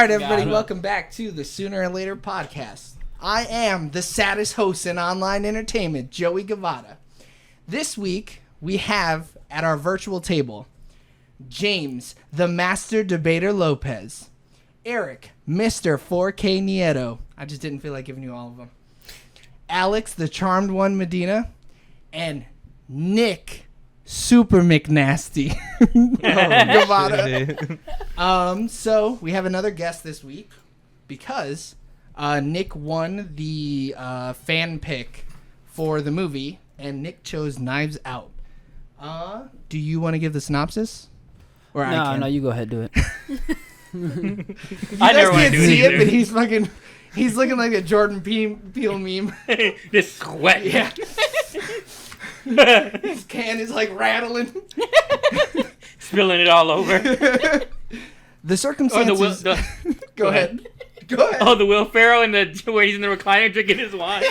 right, everybody, welcome back to the Sooner or Later podcast. I am the saddest host in online entertainment, Joey Gavada. This week, we have at our virtual table, James, the Master Debater Lopez, Eric, Mr. 4K Nieto. I just didn't feel like giving you all of them. Alex, the Charmed One Medina, and Nick, Super McNasty. So we have another guest this week because Nick won the fan pick for the movie, and Nick chose Knives Out. Do you want to give the synopsis? Or no, you go ahead, do it. I never can't see it, but he's looking like a Jordan Peele meme. Just sweat. Yeah. His can is like rattling. Spilling it all over. The circumstances... Go ahead. Oh, the Will Ferrell where he's in the recliner drinking his wine.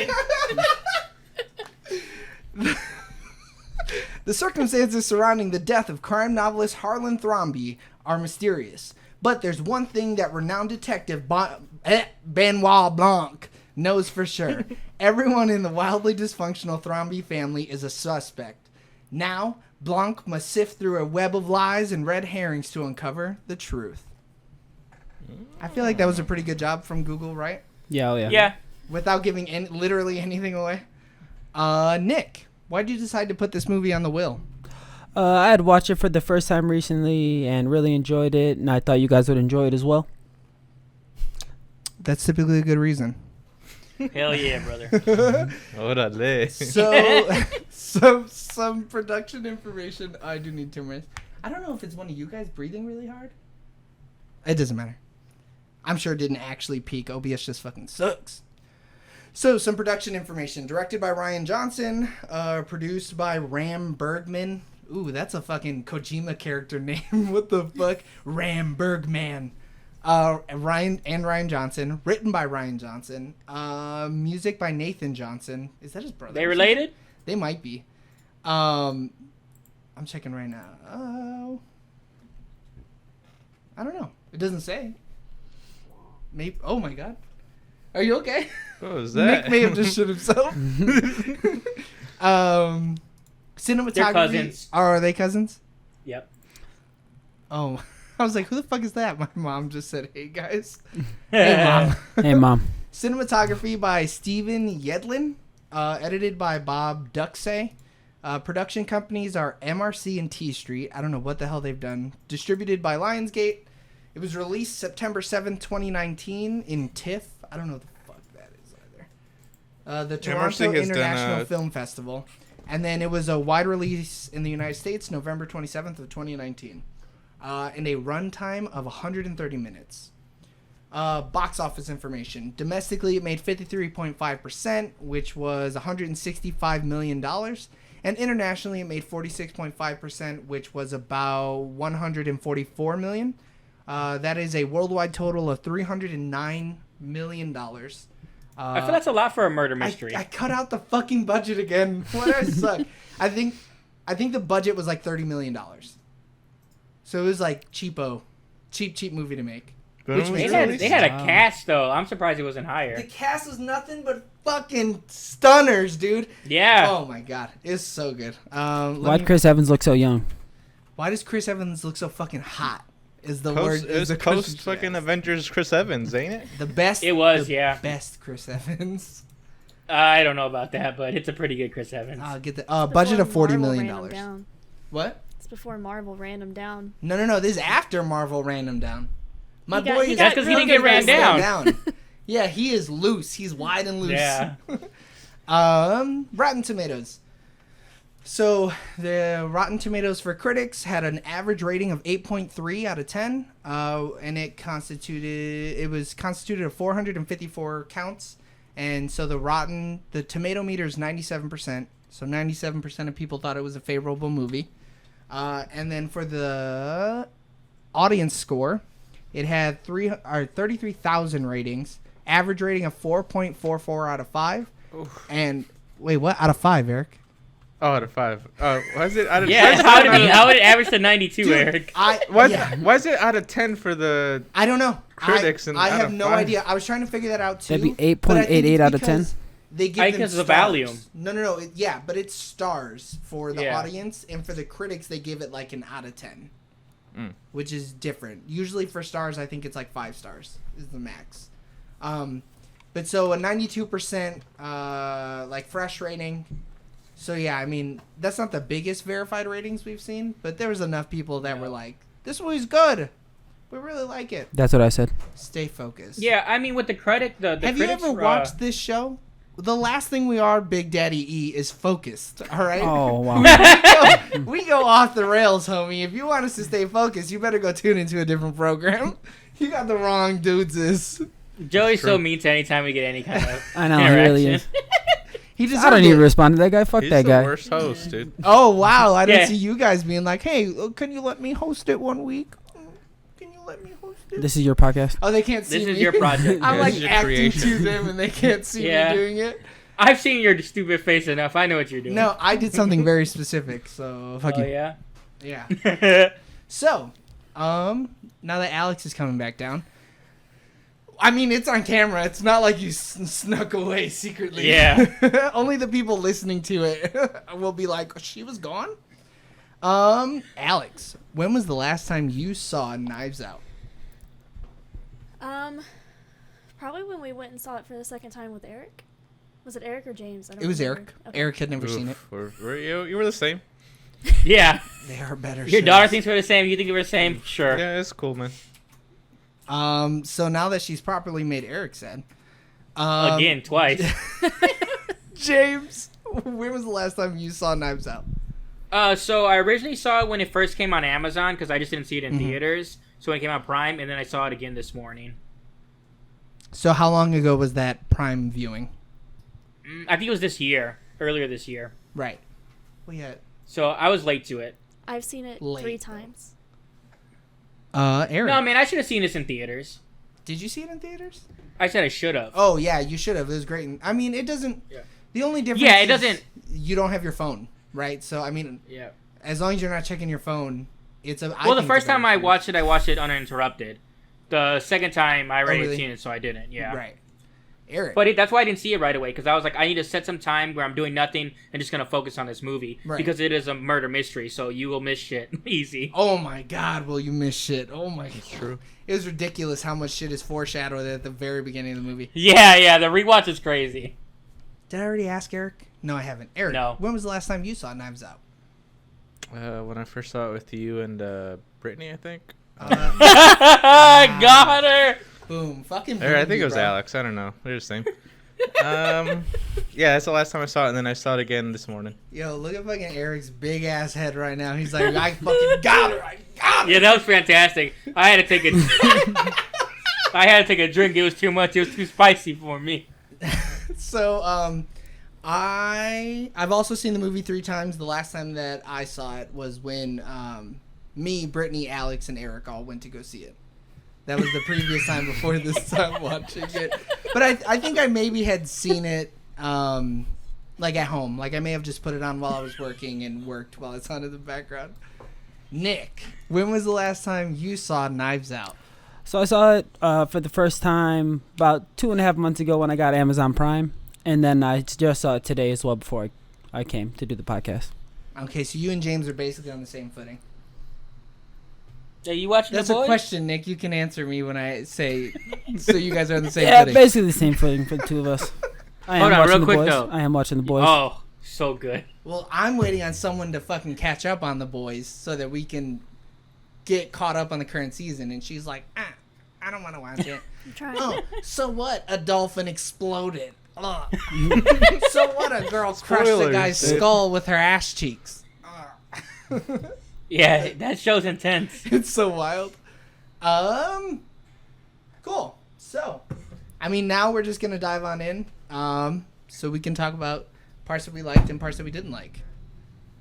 The circumstances surrounding the death of crime novelist Harlan Thrombey are mysterious. But there's one thing that renowned detective Benoit Blanc knows for sure. Everyone in the wildly dysfunctional Thrombey family is a suspect. Now, Blanc must sift through a web of lies and red herrings to uncover the truth. I feel like that was a pretty good job from Google, right? Yeah, oh yeah. Yeah. Without giving literally anything away. Nick, why did you decide to put this movie on the wheel? I had watched it for the first time recently and really enjoyed it, and I thought you guys would enjoy it as well. That's typically a good reason. Hell yeah, brother. Orale. So, some production information. I do need 2 minutes. I don't know if it's one of you guys breathing really hard. It doesn't matter. I'm sure it didn't actually peak. OBS just fucking sucks. So, some production information. Directed by Ryan Johnson. Produced by Ram Bergman. Ooh, that's a fucking Kojima character name. What the fuck? Ram Bergman. Ryan Johnson. Written by Ryan Johnson. Music by Nathan Johnson. Is that his brother? They related? They might be. I'm checking right now. Oh. I don't know. It doesn't say. Maybe. Oh my god. Are you okay? What was that? Nick may have just shit himself. Cinematography. They're cousins. Are they cousins? Yep. Oh, I was like, who the fuck is that? My mom just said, hey guys. Hey mom. Hey mom. Cinematography by Steven Yedlin. Edited by Bob Duxey. Production companies are MRC and T Street. I don't know what the hell they've done. Distributed by Lionsgate. It was released September 7th, 2019 in TIFF. I don't know what the fuck that is either. The Toronto International Film Festival. And then it was a wide release in the United States, November 27th of 2019. And a runtime of 130 minutes. Box office information. Domestically, it made 53.5%, which was $165 million. And internationally, it made 46.5%, which was about $144 million. That is a worldwide total of $309 million. I feel that's a lot for a murder mystery. I cut out the fucking budget again. What I suck. I think the budget was like $30 million. So it was like cheap movie to make. They had a cast though. I'm surprised it wasn't higher. The cast was nothing but fucking stunners, dude. Yeah. Oh my god, it's so good. Why'd Chris Evans look so young? Why does Chris Evans look so fucking hot? Is the Post, word? Is the post fucking Avengers Chris Evans, ain't it? The best. It was, yeah. Best Chris Evans. I don't know about that, but it's a pretty good Chris Evans. Get the budget of $40 million. What? It's before Marvel ran him down. No. This is after Marvel ran him down. My boy is that's because he didn't get ran down. Yeah, he is loose. He's wide and loose. Yeah. Rotten Tomatoes. So the Rotten Tomatoes for critics had an average rating of 8.3 out of 10, and it was constituted of 454 counts, and so the tomato meter is 97%. So 97% of people thought it was a favorable movie, and then for the audience score, it had 33,000 ratings, average rating of 4.44 out of 5, and wait, what out of 5, Eric? Oh, out of 5. Why is it out of Yeah, 10? how did it average to 92, Dude, Eric? Why is it out of 10 for the I don't know. critics and I out have of no 5? idea. I was trying to figure that out too. That'd be but I think 8.88 it's out of 10. because They give I them think it's the stars. volume. No. Yeah, but it's stars for the Yeah. audience, and for the critics, they give it like an out of 10, Mm. which is different. Usually for stars, I think it's like 5 stars is the max. But so a 92% like fresh rating. So yeah, I mean that's not the biggest verified ratings we've seen, but there was enough people that were like, "This movie's good. We really like it." That's what I said. Stay focused. Yeah, I mean with the credit, the Have you critics, ever watched this show? The last thing we are, Big Daddy E, is focused. All right. Oh wow. we go off the rails, homie. If you want us to stay focused, you better go tune into a different program. You got the wrong dudes. Joey's so mean to anytime we get any kind of I know, he really interaction. is. He deserved I don't it. even respond to that guy. Fuck He's that the guy. worst host, dude. Oh wow! I didn't Yeah. see you guys being like, "Hey, can you let me host it one week? Can you let me host it?" This is your podcast. Oh, they can't see This me. is your project. I'm Yeah, like this is your acting creation. to them, and they can't see Yeah. me doing it. I've seen your stupid face enough. I know what you're doing. No, I did something very specific. So fuck Oh you. yeah. Yeah. So, now that Alex is coming back down, I mean, it's on camera. It's not like you snuck away secretly. Yeah. Only the people listening to it will be like, she was gone? Alex, when was the last time you saw Knives Out? Probably when we went and saw it for the second time with Eric. Was it Eric or James? I don't It was remember. Eric. Okay. Eric had never seen it. You were the same. Yeah. They are better Your shows. daughter thinks we're the same. You think we're the same? Sure. Yeah, it's cool, man. So now that she's properly made Eric sad. Again, twice. James, when was the last time you saw Knives Out? So I originally saw it when it first came on Amazon because I just didn't see it in Mhm. theaters. So when it came on Prime, and then I saw it again this morning. So how long ago was that Prime viewing? I think it was this year, earlier this year. Right. Well, yeah. So I was late to it. I've seen it Late, 3 though. times. Eric. No, man, I should have seen this in theaters. Did you see it in theaters? I said I should have. Oh yeah, you should have. It was great. I mean, it doesn't. Yeah. The only difference. Yeah, it is doesn't- You don't have your phone, right? So I mean, Yeah. as long as you're not checking your phone, it's a. Well, the first time I watched it uninterrupted. The second time I already really? had seen it, so I didn't. Yeah. Right. Eric. But that's why I didn't see it right away, because I was like, I need to set some time where I'm doing nothing and just gonna focus on this movie, Right. because it is a murder mystery, so you will miss shit easy. Oh my God! Will you miss shit? Oh my. It's true. It was ridiculous how much shit is foreshadowed at the very beginning of the movie. Yeah, the rewatch is crazy. Did I already ask Eric? No, I haven't. Eric, No. when was the last time you saw Knives Out? When I first saw it with you and Brittany, I think. Got her. Boom! Fucking. Or I boomed think you, it was bro. Alex. I don't know. They're the same. Yeah, that's the last time I saw it, and then I saw it again this morning. Yo, look at fucking Eric's big ass head right now. He's like, I fucking got her. I got her. Yeah, that was fantastic. I had to take a drink. It was too much. It was too spicy for me. So, I've also seen the movie 3 times. The last time that I saw it was when me, Brittany, Alex, and Eric all went to go see it. That was the previous time before this time watching it. But I think I maybe had seen it like at home. Like I may have just put it on while I was working and worked while it's on in the background. Nick, when was the last time you saw Knives Out? So I saw it for the first time about 2.5 months ago when I got Amazon Prime, and then I just saw it today as well before I came to do the podcast. Okay, so you and James are basically on the same footing. Are you watching That's The a Boys? question, Nick. You can answer me when I say so you guys are on the same Yeah, footing. basically the same footing for the two of us. I Hold am on, watching real the quick, boys. though. I am watching the boys. Oh, so good. Well, I'm waiting on someone to fucking catch up on the boys so that we can get caught up on the current season. And she's like, I don't want to watch it. I'm trying. Oh, so what? A dolphin exploded. Ugh. So what? A girl crushed a Spoilers, guy's dude. skull with her ass cheeks. Ugh. Yeah, that show's intense. It's so wild. Cool. So, I mean, now we're just gonna dive on in, so we can talk about parts that we liked and parts that we didn't like.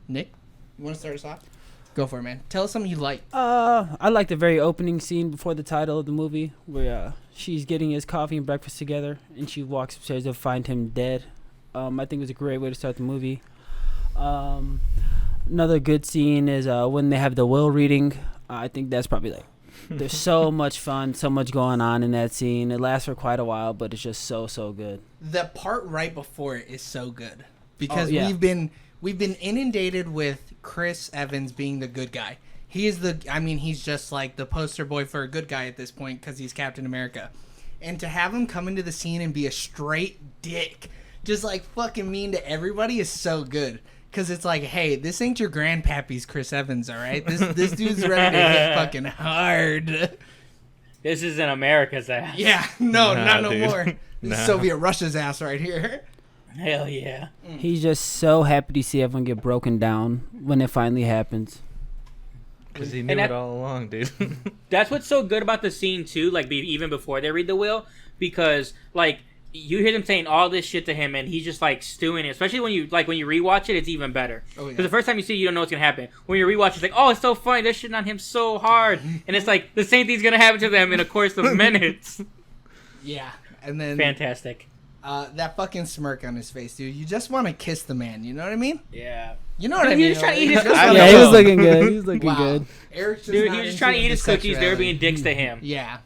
Nick, you want to start us off? Go for it, man. Tell us something you like. I like the very opening scene before the title of the movie where she's getting his coffee and breakfast together and she walks upstairs to find him dead. I think it was a great way to start the movie. Another good scene is when they have the will reading. I think that's probably like there's so much fun, so much going on in that scene. It lasts for quite a while, but it's just so good. The part right before it is so good because yeah. we've been inundated with Chris Evans being the good guy. He is he's just like the poster boy for a good guy at this point because he's Captain America. And to have him come into the scene and be a straight dick, just like fucking mean to everybody is so good. Because it's like, hey, this ain't your grandpappy's Chris Evans, all right? This dude's ready to hit fucking hard. This isn't America's ass. Yeah, no dude. more. This Nah. is Soviet Russia's ass right here. Hell yeah. He's just so happy to see everyone get broken down when it finally happens. Because he knew And it that- all along, dude. That's what's so good about the scene too. Like even before they read the will, because like you hear them saying all this shit to him, and he's just like stewing it. Especially when you rewatch it, it's even better. Oh, yeah. Because the first time you see it, you don't know what's gonna happen. When you rewatch, it's like, oh, it's so funny. They're shitting on him so hard, and it's like the same thing's gonna happen to them in a course of minutes. Yeah, and then Fantastic. that fucking smirk on his face, dude. You just want to kiss the man. You know what I mean? Yeah. You know what Dude, I he mean? was trying to eat You his just cookies. wanna Yeah, he was go. looking good. He was looking Wow. good. Eric's just Dude, not he was just into trying to eat the his cookies. They were being sexuality. dicks to him. Yeah.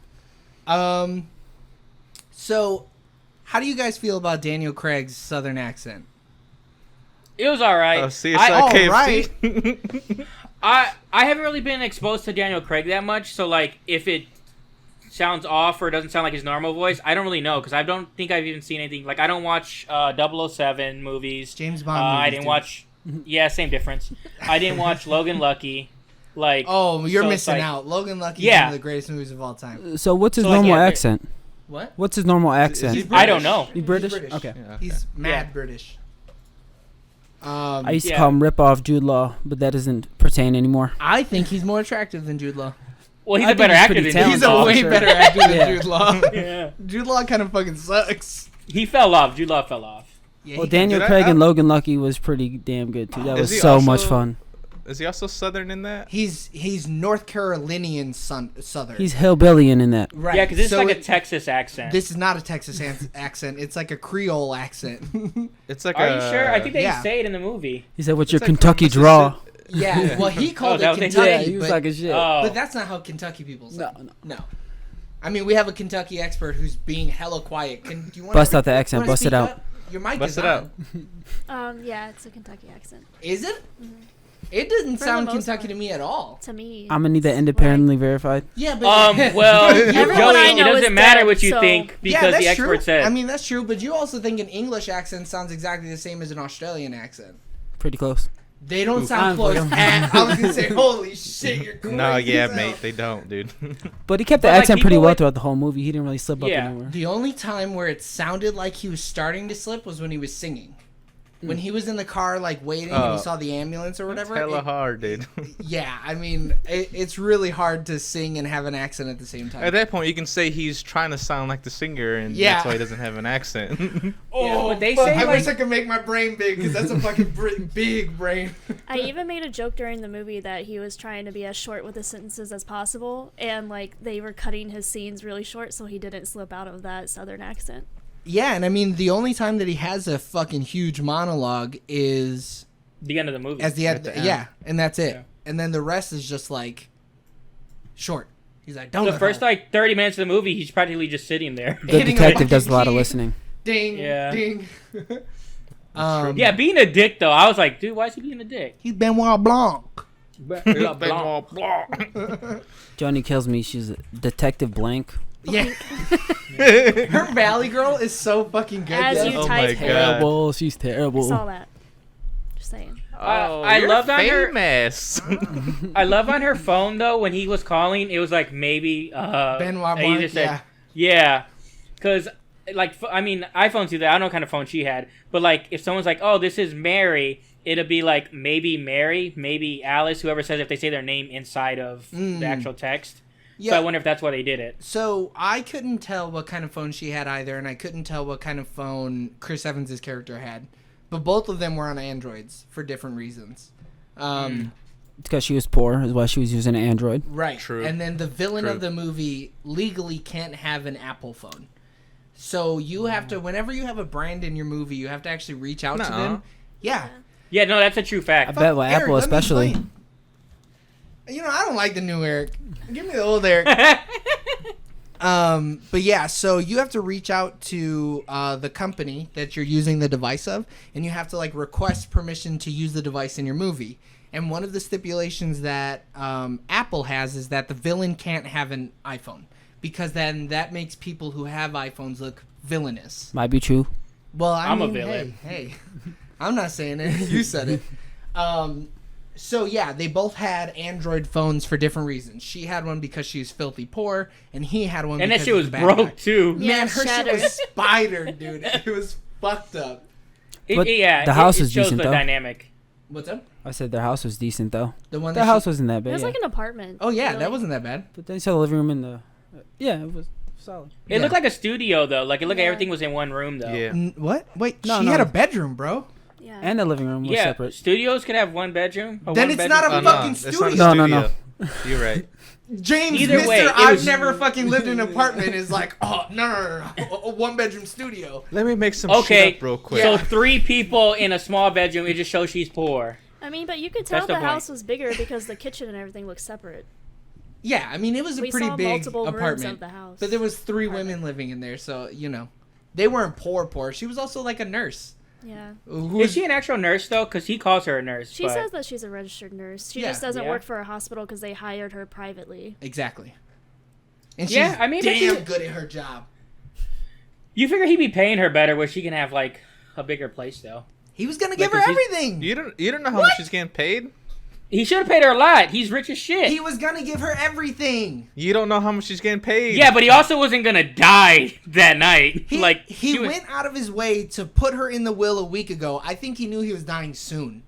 So, how do you guys feel about Daniel Craig's southern accent? It was all right. Oh, CSI all KFC. I haven't really been exposed to Daniel Craig that much, so like if it sounds off or doesn't sound like his normal voice, I don't really know because I don't think I've even seen anything. Like I don't watch 007 movies. James Bond I movies, didn't dude. watch. Yeah, same difference. I didn't watch Logan Lucky. Like Oh, you're so it's missing like- out. Logan Lucky is Yeah. one of the greatest movies of all time. So what's his So, like, normal yeah, accent? What? What's his normal accent? He's I don't know. You British? He's Okay. Yeah, okay. He's mad Yeah. British. I used to Yeah. call him Rip Off Jude Law, but that doesn't pertain anymore. I think he's more attractive than Jude Law. Well, he's I a better think he's actor pretty than Jude He's a Law. way sure. better actor than Yeah. Jude Law. Yeah. Jude Law kind of fucking sucks. He fell off. Jude Law fell off. Yeah, Well, he- Daniel Did I- Craig and Logan Lucky was pretty damn good too. That Is was he so also- much fun. Is he also Southern in that? He's North Carolinian southern. He's hillbillyan in that. right. Yeah, because this So is like a it- Texas accent. This is not a Texas accent. It's like a Creole accent. It's like Are you sure? I think they Yeah. say it in the movie. He said, "What's It's your like Kentucky from draw?" Yeah. Well, he called that it what they Kentucky, say? Yeah, he was but, like a shit. Oh. but that's not how Kentucky people say. No, no. No. I mean, we have a Kentucky expert who's being hella quiet. Do you want Bust out the accent. Bust it out. Your mic Bust is it on. out. Yeah, it's a Kentucky accent. Is it? It doesn't For sound the most Kentucky part. to me at all. To me. I'm gonna need that independently verified. Yeah, but Well, Everyone I Joey, it know is doesn't matter dead, what you so- think yeah, because that's the expert true. said. I mean, that's true, but you also think an English accent sounds exactly the same as an Australian accent. Pretty close. They don't sound I'm close fucking- at. I was gonna say, holy shit, you're crazy. No, yeah, as hell. mate, they don't, dude. But he kept the But, like, accent pretty people well would- throughout the whole movie. He didn't really slip Yeah. up anywhere. The only time where it sounded like he was starting to slip was when he was singing. When he was in the car, like waiting, and Oh. he saw the ambulance or That's whatever. hella it- hard, dude. Yeah, I mean, it's really hard to sing and have an accent at the same time. At that point, you can say he's trying to sound like the singer, and Yeah. that's why he doesn't have an accent. Oh, but they fuck, say, I wish like- I could make my brain big because that's a fucking big brain. I even made a joke during the movie that he was trying to be as short with his sentences as possible, and like they were cutting his scenes really short so he didn't slip out of that southern accent. Yeah, and I mean, the only time that he has a fucking huge monologue is the end of the movie. as the At end. the end. Yeah, and that's it. Yeah. And then the rest is just like short. He's like, don't the go first home. like 30 minutes of the movie, he's practically just sitting there. The Hitting a detective does a fucking lot of key. listening. Ding, Yeah. ding. Yeah, being a dick though, I was like, dude, why is he being a dick? He's Benoit Blanc. Johnny kills me. She's a Detective Blank. Yeah. Her Valley Girl is so fucking good. As though. you Oh type my it. God. Terrible. She's I terrible. saw that. Just saying. I you're loved on her- famous. I love on her phone though when he was calling, it was like maybe Benoit he Blanc. just said, Yeah. yeah, because like I mean iPhones do that. I don't know what kind of phone she had, but like if someone's like, oh, this is Mary, it'll be like maybe Mary, maybe Alice, whoever says if they say their name inside of the actual text. Yeah. So I wonder if that's why they did it. So I couldn't tell what kind of phone she had either, and I couldn't tell what kind of phone Chris Evans' character had. But both of them were on Androids for different reasons. It's because she was poor, is why she was using an Android. Right. True. And then the villain True. of the movie legally can't have an Apple phone. So you have to, whenever you have a brand in your movie, you have to actually reach out to Nuh-uh. them. Yeah. Yeah, no, that's a true I fact. bet with Eric, Apple let me especially. explain. You know, I don't like the new Eric. Give me the old Eric. But yeah, so you have to reach out to the company that you're using the device of, and you have to like request permission to use the device in your movie. And one of the stipulations that Apple has is that the villain can't have an iPhone, because then that makes people who have iPhones look villainous. Might be true. Well, I'm a mean, villain. Hey, I'm not saying it. You said it. So yeah, they both had Android phones for different reasons. She had one because she was filthy poor, and he had one And that because shit he was a bad broke guy. too. Yeah, Man, her shattered. shit was spidered, dude. It was fucked up. But the house it is shows decent, the though. dynamic. What's up? I said their house was decent though. The one Their that house she... wasn't that It bad. was Yeah. like an apartment. Oh yeah, really. that wasn't that bad. But then you saw the living room and the. Yeah, it was solid. It Yeah. looked like a studio though. Like it looked like Yeah. everything was in one room though. Yeah. What? Wait, No, she no. had a bedroom, bro. Yeah. And the living room was Yeah, separate. studios could have one bedroom. Then it's not a Oh, fucking it's not a studio. No, no. You're right. James, Either Mr. way, it I've was- never fucking lived in an apartment is like, oh no, a one bedroom studio. Let me make some Okay, shit up real quick. so 3 people in a small bedroom. It just shows she's poor. I mean, but you could tell That's the the point. house was bigger because the kitchen and everything looked separate. Yeah, I mean it was a We pretty saw big multiple rooms apartment, of the house. but there was 3 Apartment. women living in there, so you know, they weren't poor. She was also like a nurse. Yeah. Who Is she an actual nurse though? Because he calls her a nurse. She but- says that she's a registered nurse. She Yeah. just doesn't Yeah. work for a hospital because they hired her privately. Exactly. And she's Yeah, I mean, but damn she- good at her job. You figure he'd be paying her better where she can have like a bigger place though. He was gonna Like, give her 'cause he's- everything. You don't know how much she's getting paid? He should have paid her a lot. He's rich as shit. He was gonna give her everything. You don't know how much she's getting paid. Yeah, but he also wasn't gonna die that night. He like he she was- went out of his way to put her in the will a week ago. I think he knew he was dying soon.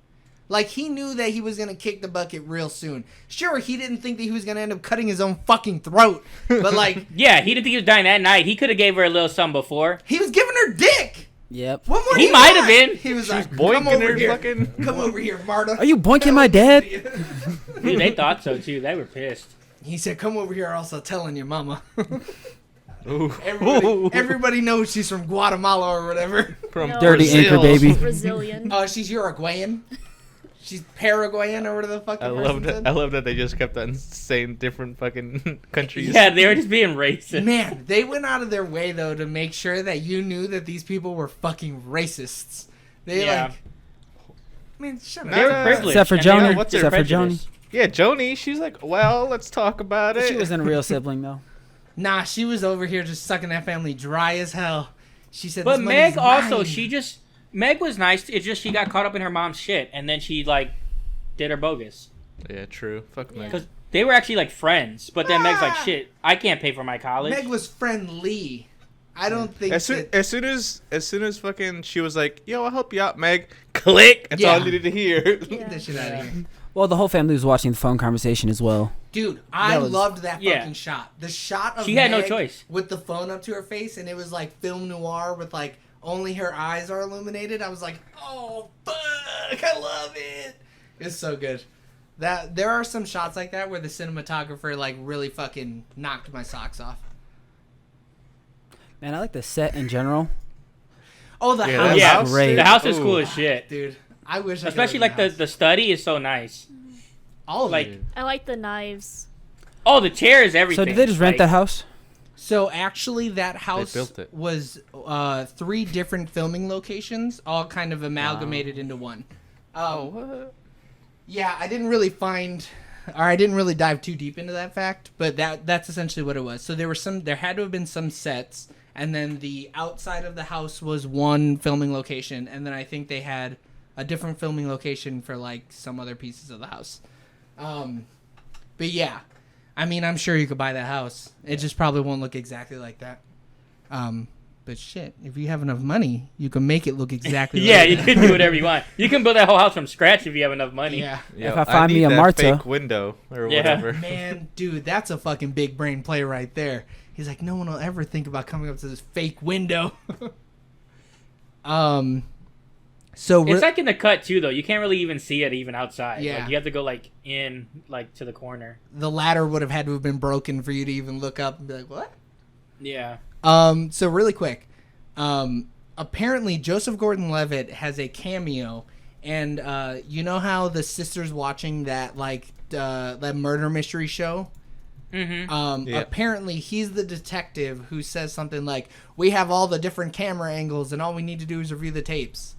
Like he knew that he was gonna kick the bucket real soon. Sure, he didn't think that he was gonna end up cutting his own fucking throat, but like Yeah, he didn't think he was dying that night. He could have gave her a little something before. he was giving her dick. Yep. What more? He do you might have want? been. He was She was like, "Come boinking over her here, fucking. come over here, Marta." Are you boinking my dad? Dude, they thought so too. They were pissed. He said, "Come over here." Also telling your mama. Ooh. Everybody knows she's from Guatemala or whatever. From No, Dirty Brazil. anchor, baby. Brazilian. She's Uruguayan. She's Paraguayan or whatever the fuck. I the love person that. said. I love that they just kept on saying different fucking countries. Yeah, they were just being racist. Man, they went out of their way though to make sure that you knew that these people were fucking racists. They Yeah. like, man, shut They were up. privileged. Except for and they were- Joni. what's they're her- Except for Joni. prejudiced. Yeah, Joni. She's like, well, let's talk about it. She wasn't a real sibling though. Nah, she was over here just sucking that family dry as hell. She said, But "This Meg money's also, mine." Meg was nice. It's just she got caught up in her mom's shit, and then she like did her bogus. Yeah, true. Fuck Yeah. Meg. Because they were actually like friends, but then Meg's like, Ah! shit, I can't pay for my college. Meg was friendly. I don't think As soon, that- as soon as fucking she was like, yo, I'll help you out, Meg. Click. That's all I Yeah. needed to hear. Get that shit out of here. Well, the whole family was watching the phone conversation as well. Dude, I That was- loved that Yeah. fucking shot. The shot of She had no Meg choice. with the phone up to her face, and it was like film noir with like only her eyes are illuminated. I was like, oh fuck, I love it. It's so good. That there are some shots like that where the cinematographer like really fucking knocked my socks off. Man, I like the set in general. Oh, the Yeah, house, that Yeah, house, great. the house is Ooh. cool as shit. dude. I wish, I could Especially live like in the study is so nice. all of like- it. I like the knives. Oh, the chairs, everything. So did they just rent Like, that house? So actually, that house built it. was 3 different filming locations, all kind of amalgamated into one. what? Yeah, I didn't really dive too deep into that fact, but that's essentially what it was. So there had to have been some sets, and then the outside of the house was one filming location, and then I think they had a different filming location for like some other pieces of the house. But yeah, I mean, I'm sure you could buy that house. It just probably won't look exactly like that. But shit, if you have enough money, you can make it look exactly Yeah, like you that. can do whatever you want. You can build that whole house from scratch if you have enough money. Yeah. Yo, If I find me need a that Marta- fake window or Yeah. whatever. Man, dude, that's a fucking big brain play right there. He's like, no one will ever think about coming up to this fake window. So It's like in the cut too, though. You can't really even see it even outside. Yeah. Like, you have to go like in, like to the corner. the ladder would have had to have been broken for you to even look up and be like, what? Yeah. So really quick, apparently Joseph Gordon-Levitt has a cameo And you know how the sister's watching that that murder mystery show? Mm-hmm. Yeah. Apparently he's the detective who says something like, we have all the different camera angles and all we need to do is review the tapes.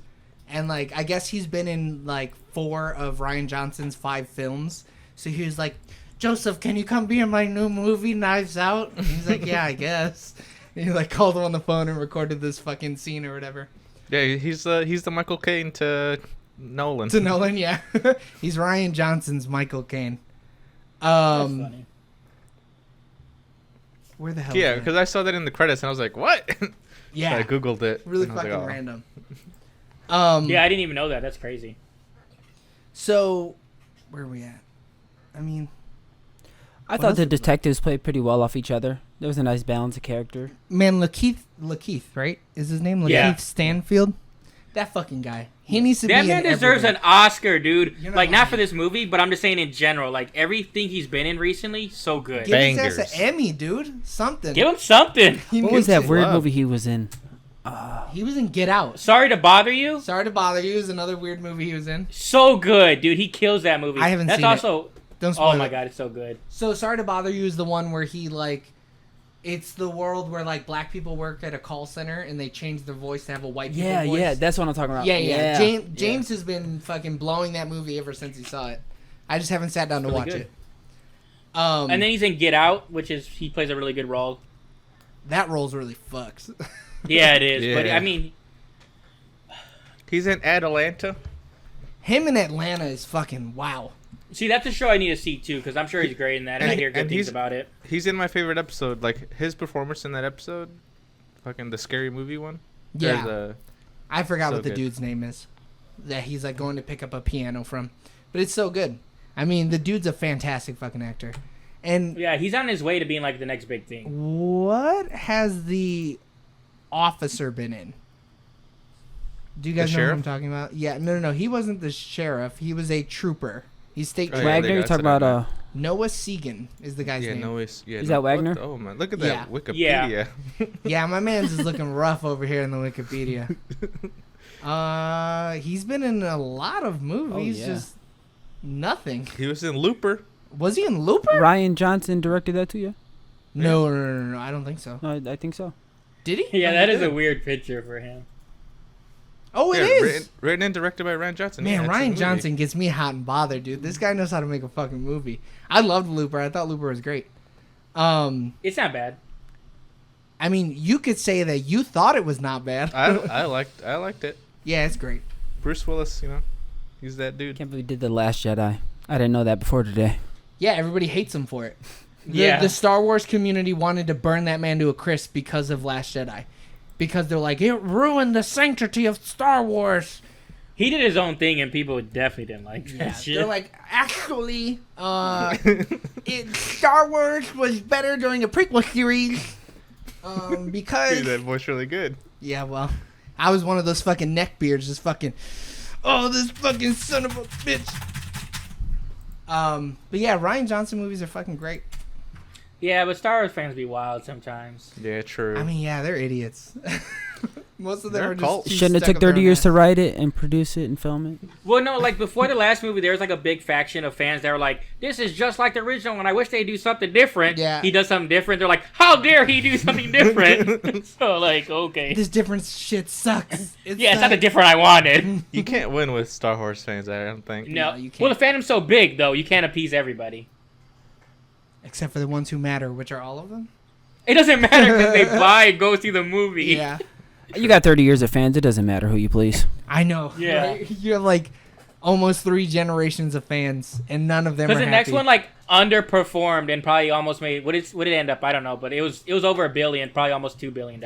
And I guess he's been in 4 of Ryan Johnson's 5 films. So he was like, Joseph, can you come be in my new movie, Knives Out? And he's like, yeah, I guess. And he called him on the phone and recorded this fucking scene or whatever. Yeah, he's the Michael Caine to Nolan. To Nolan, yeah. He's Ryan Johnson's Michael Caine. That's funny. Where the hell? Yeah, is because I saw that in the credits and I was like, what? yeah, So I googled it. really and I was fucking like, oh. random. Yeah, I didn't even know that. That's crazy. So, where are we at? I mean, I What thought else the is there? detectives played pretty well off each other. There was a nice balance of character. man, Lakeith, right? Is his name Lakeith Yeah. Stanfield? That fucking guy. He needs to That be man in deserves everything. an Oscar, dude. You're not Not lying. for this movie, but I'm just saying in general. Everything he's been in recently, so good. Give his ass Bangers. an Emmy, dude. Something. Give him something. He What was needs that it. weird Love. movie he was in? He was in Get Out. Sorry to bother you. Sorry to bother you. Is another weird movie he was in. So good, dude. He kills that movie. I haven't That's seen it. also. Don't spoil Oh my it. god, it's so good. So Sorry to Bother You is the one where he it's the world where black people work at a call center and they change their voice to have a white people Yeah, voice. yeah, that's what I'm talking about. Yeah. James has been fucking blowing that movie ever since he saw it. I just haven't sat down to Really watch good. it. And then he's in Get Out, which is he plays a really good role. that role's really fucks. Yeah, it is. But Yeah. I mean, He's in Atlanta. Him in Atlanta is fucking wow. see, that's a show I need to see too, because I'm sure he's great in that, and I hear good And things he's- about it. He's in my favorite episode. His performance in that episode, fucking the scary movie one. Yeah. There's I forgot So what the good. dude's name is that he's going to pick up a piano from. But it's so good. I mean, the dude's a fantastic fucking actor. And Yeah, he's on his way to being the next big thing. what has the officer been in? Do you guys The know what I'm sheriff? talking about? Yeah, no. He wasn't the sheriff. He was a trooper. He's state Oh, trooper. yeah, Wagner, they you're got talking to that about Noah Segan is the guy's yeah, name. no, it's yeah. Is no, that Wagner? what the- oh man, look at Yeah. that Wikipedia. Yeah, my man's is looking rough over here in the Wikipedia. He's been in a lot of movies, yeah. just nothing. He was in Looper. Was he in Looper? Ryan Johnson directed that too, yeah? No, I don't think so. No, I think so. Did he? Yeah, Oh, that he is a did. weird picture for him. Oh, it Yeah, is. written and directed by Ryan Johnson. Man, Yeah, it's a Ryan movie. Johnson gets me hot and bothered, dude. This guy knows how to make a fucking movie. I loved Looper. I thought Looper was great. It's not bad. I mean, you could say that you thought it was not bad. I liked it. Yeah, it's great. Bruce Willis, he's that dude. Can't believe we did The Last Jedi. I didn't know that before today. Yeah, everybody hates him for it. Yeah. The Star Wars community wanted to burn that man to a crisp because of Last Jedi. Because they're like, it ruined the sanctity of Star Wars. He did his own thing, and people definitely didn't like that Yeah, shit. they're like, actually, Star Wars was better during the prequel series. Because... Dude, that voice really good. Yeah, well, I was one of those fucking neckbeards, just fucking, oh, this fucking son of a bitch. But yeah, Ryan Johnson movies are fucking great. Yeah, but Star Wars fans be wild sometimes. Yeah, true. I mean, yeah, they're idiots. Most of them They're are cults. just Shouldn't have took 30 years to write it and produce it and film it? Well, no, before the last movie, there was a big faction of fans that were like, "This is just like the original, and I wish they'd do something different." Yeah. He does something different. They're like, "How dare he do something different?" So okay. This different shit sucks. Yeah, it's not the different I wanted. You can't win with Star Wars fans, I don't think. No. No, you can't. Well, the fandom's so big, though, you can't appease everybody. Except for the ones who matter, which are all of them. It doesn't matter because they buy and go see the movie. Yeah, You got 30 years of fans. It doesn't matter who you please. I know. Yeah. right? You have like almost 3 generations of fans, and none of them are Because the next happy. one underperformed and probably almost made what did it end up? I don't know, but it was over $1 billion, probably almost $2 billion.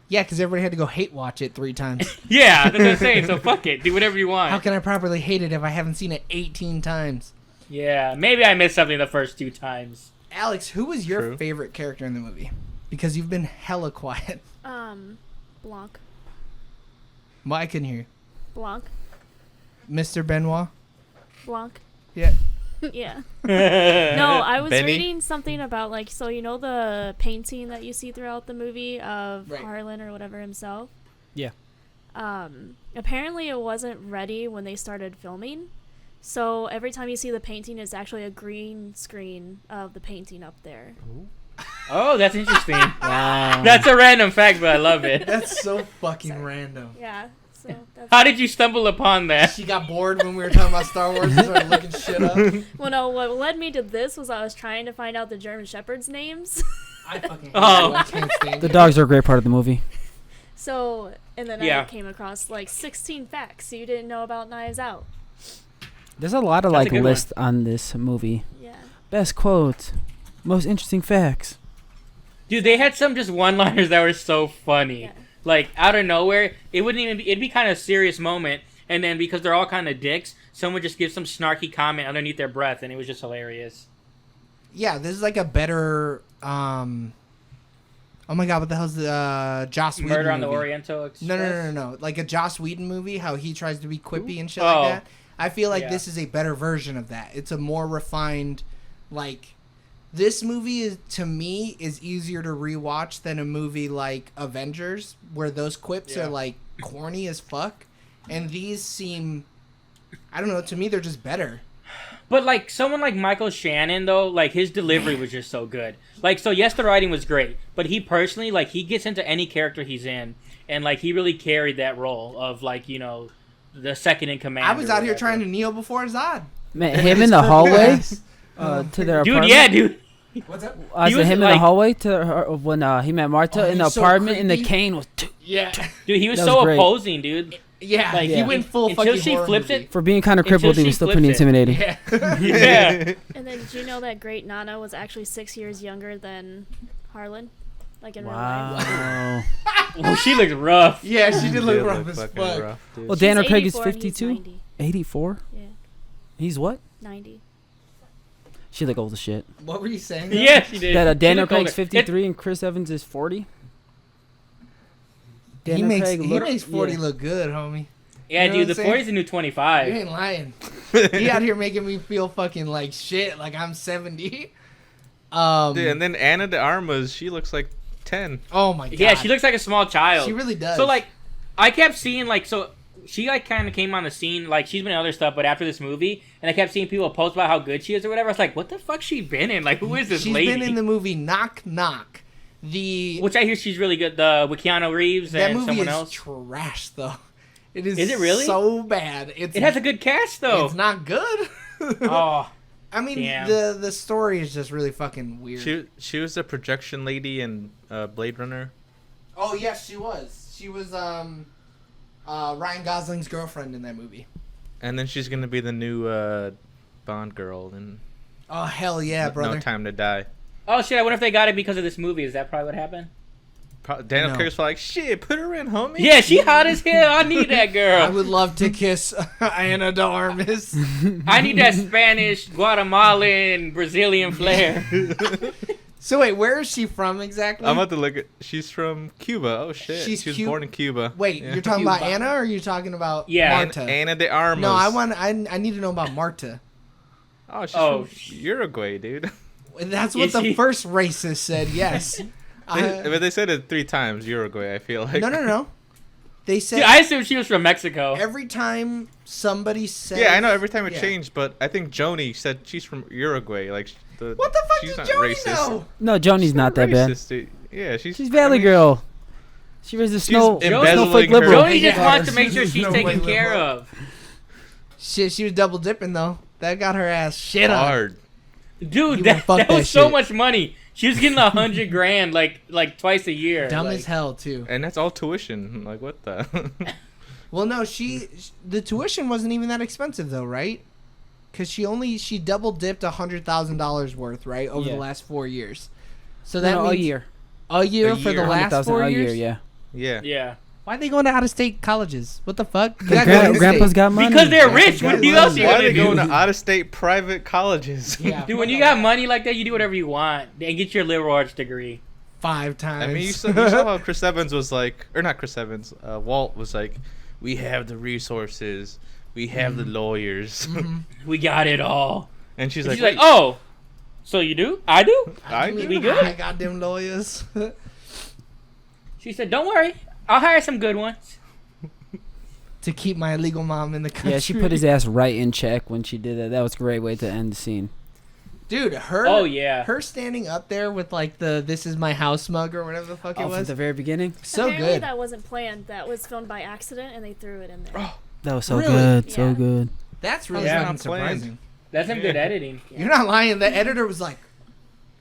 Yeah, because everybody had to go hate watch it 3 times. Yeah, that's what I'm saying. So fuck it, do whatever you want. How can I properly hate it if I haven't seen it 18 times? Yeah, maybe I missed something the first 2 times. Alex, who was your True. favorite character in the movie? Because you've been hella quiet. Blanc. Well, I couldn't hear you. Blanc. Mr. Benoit? Blanc. Yeah. Yeah. No, I was Benny? reading something about so the painting that you see throughout the movie of Right. Harlan or whatever himself. Yeah. Apparently it wasn't ready when they started filming. So every time you see the painting, it's actually a green screen of the painting up there. Oh, that's interesting. Wow. That's a random fact, but I love it. That's so fucking random. Yeah. So that's How did you stumble upon that? She got bored when we were talking about Star Wars and started looking shit up. Well, no, what led me to this was I was trying to find out the German Shepherds' names. I fucking hate Oh. you. I can't stand The you. dogs are a great part of the movie. So, and then Yeah. I came across like 16 facts you didn't know about Knives Out. There's a lot of That's a like good one. lists on this movie. Yeah. Best quotes, most interesting facts. Dude, they had some just one-liners that were so funny. Yeah. Like, out of nowhere, it wouldn't even be, it'd be kind of a serious moment, and then because they're all kind of dicks, someone would just give some snarky comment underneath their breath, and it was just hilarious. Yeah, this is like a better. Oh my god, what the hell's the Joss Whedon Murder on the movie? Oriental Express. No. Like a Joss Whedon movie, how he tries to be quippy and shit Oh. like that. I feel like Yeah. this is a better version of that. It's a more refined, like. This movie is, to me, is easier to rewatch than a movie like Avengers, where those quips Yeah. are like corny as fuck, and these seem, I don't know, to me they're just better. But, like, someone like Michael Shannon, though, like, his delivery was just so good. Like, so, yes, the writing was great, but he personally, like, he gets into any character he's in, and, like, he really carried that role of, like, you know, the second in command. I was out here trying to kneel before Zod. Man, him in the hallway to their Dude, apartment. yeah, dude. What's up? Was He it him in the like- hallway to her, when he met Marta Oh, in the he's so apartment and the creepy. cane was Yeah, Dude, he was That so was great. opposing, dude. yeah. Like, he yeah. went full Until fucking she horror flips movie. it. for being kind of Until crippled. He she was still flips pretty it. intimidating. Yeah. Yeah. And then did you know that Great Nana was actually 6 years younger than Harlan? Like in real life? Wow. Oh, she looked rough. Yeah, she did look Yeah, rough look as fucking fuck. rough, dude. Well, She's Daniel Craig is 84 and he's 52. 90. 84. Yeah, He's what? 90. She look old as shit. What were you saying? Yeah, she did. That She Daniel looked older. Craig's 53 and Chris Evans is 40. He Daniel makes Craig he look- makes 40 yeah. look good, homie. Yeah, You know dude, what the I'm 40's the new You 25. ain't lying. He out here making me feel fucking like shit, like I'm 70. Dude, and then Anna de Armas, she looks like 10. Oh my god. Yeah, she looks like a small child. She really does. So, like, I kept seeing, like, so she, like, kind of came on the scene, like, she's been in other stuff, but after this movie, and I kept seeing people post about how good she is or whatever. I was like, what the fuck she been in? Like, who is this she's lady? been in the movie Knock Knock. Which Which I hear she's really good. The with Keanu Reeves that and movie someone is else. trash though. It is. Is it really? so bad? It's It has a good cast, though. It's not good. Oh, I mean, damn. the story is just really fucking weird. She was the projection lady in Blade Runner. Oh yes, she was. She was Ryan Gosling's girlfriend in that movie. And then she's going to be the new Bond girl in Oh hell yeah, brother. No Time to Die. oh shit! I wonder if they got it because of this movie. Is that probably what happened? Daniel No. Craig's like, shit, put her in, homie. Yeah, she hot as hell. I need that girl. I would love to kiss Ana de Armas. I need that Spanish, Guatemalan, Brazilian flair. So wait, where is she from exactly? I'm about to look at. She's from Cuba. Oh shit. She's she was Cu- born in Cuba. Wait, Yeah. you're talking about Cuba. Anna, or are you talking about Yeah. Marta? Anna de Armas. No, I need to know about Marta. Oh, she's Oh, from Uruguay, dude. That's what Is the she? first racist said. Yes. But they said it 3 times. Uruguay. I feel like. No. They said Dude, I assumed she was from Mexico. every time somebody said. Yeah, I know. Every time it Yeah. changed, but I think Joni said she's from Uruguay. Like What the fuck she's did not Joni racist. know? No, Joni's not that bad. Racist, dude. Yeah, she's Valley I mean, Girl. She was the snow embezzling snowflake her- liberal. Joni just Yeah. wants to make sure she's No taken way, care liberal. of. Shit, she was double dipping though. That got her ass shit on. Hard. Dude, You that fuck was that so shit. much money. She was getting $100,000 like twice a year. Dumb like, as hell too. And that's all tuition. Like what the? Well, no, the tuition wasn't even that expensive though, right? Because she double dipped $100,000 worth, right, over the Yeah. last 4 years. So that No, means a year. A year A for the year. last 100,000 4 a years. year, yeah. yeah. Yeah. Why are they going to out of state colleges? What the fuck? You Gra- gotta go in-state. Grandpa's got money. Because they're Grandpa's rich. got What else money. you Why are gonna they going do? to out-of-state private colleges? Yeah, Dude, when you got money like that, you do whatever you want and get your liberal arts degree. 5 times. I mean, you saw how Chris Evans was like, or not Chris Evans. Walt was like, we have the resources, we have the lawyers, We got it all. and she's And like, she's like, "Wait, oh, so you do? I do? I mean, do? We good? I got them lawyers. She said, don't worry. I'll hire some good ones. to keep my illegal mom in the country. Yeah, she put his ass right in check when she did that. That was a great way to end the scene. Dude, her. Oh, yeah. Her standing up there with like the "This is my house" mug or whatever the fuck it From was. the very beginning. So Apparently good. that wasn't planned. That was filmed by accident, and they threw it in there. That was so Really? good. So Yeah. good. That's really Yeah. fucking Not planned. surprising. That's some good editing. You're not lying. The editor was like,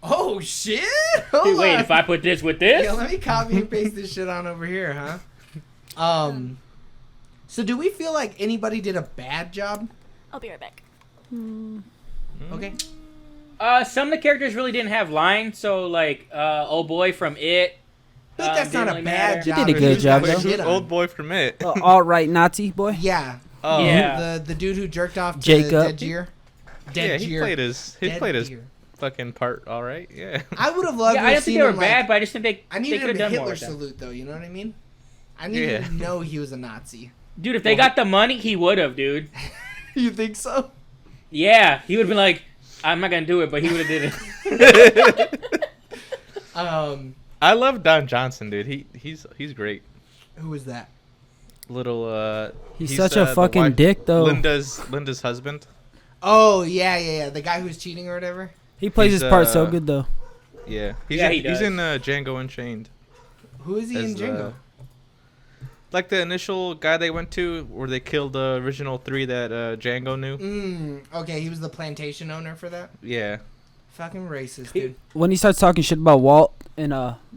"Oh shit! Hold Dude, wait, on. if I put this with this? Yeah, let me copy and paste this shit on over here, huh?" So do we feel like anybody did a bad job? I'll be right back. Okay. Some of the characters really didn't have lines, so like old boy from It. But that's not didn't a really bad matter. job. He did a He good just job, got though. shit on. Old boy from It. Alt-right Nazi boy. Yeah. Oh, Yeah. The dude who jerked off to Jacob. Deadgear. yeah. He played his Deadgear. fucking part all right. Yeah. I would have loved Yeah, to I have don't think seen they were him, like, bad, but I just think they I they needed could have a done more Hitler with them. salute, though. You know what I mean? I needed to know he was a Nazi. Dude, if they got the money, he would have, dude. You think so? Yeah, he would have been like, I'm not gonna do it, but he would have did it. I love Don Johnson, dude. He's great. Who was that? Little He's such a the fucking wife- dick, though. Linda's husband. Oh yeah. The guy who's cheating or whatever. He plays He's, his part so good, though. Yeah. Yeah, he he's does. in Django Unchained. Who is he in As, Django? Like the initial guy they went to where they killed the original 3 that Django knew. Okay, he was the plantation owner for that. Yeah. Fucking racist, dude. When he starts talking shit about Walt in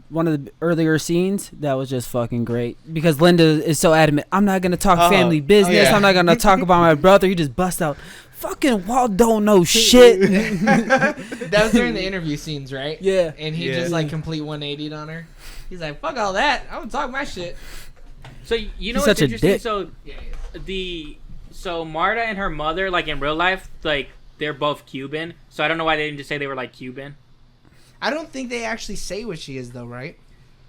one of the earlier scenes, that was just fucking great. Because Linda is so adamant, I'm not going to talk family business. yeah. I'm not going to talk about my brother. He just busts out, fucking Walt don't know shit. That was during the interview scenes, right? Yeah. And he Yeah. just like complete 180'd on her. He's like, fuck all that. I'm gonna talk my shit. So you know He's what's such a interesting? dick. So Marta and her mother, like in real life, like they're both Cuban. So I don't know why they didn't just say they were like Cuban. I don't think they actually say what she is though, right?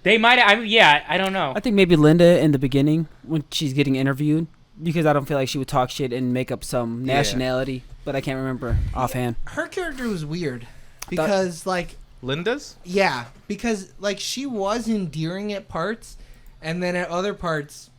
They might. I mean, yeah, I don't know. I think maybe Linda in the beginning when she's getting interviewed, because I don't feel like she would talk shit and make up some Yeah. nationality, but I can't remember offhand. Her character was weird because like Linda's? because like she was endearing at parts, and then at other parts,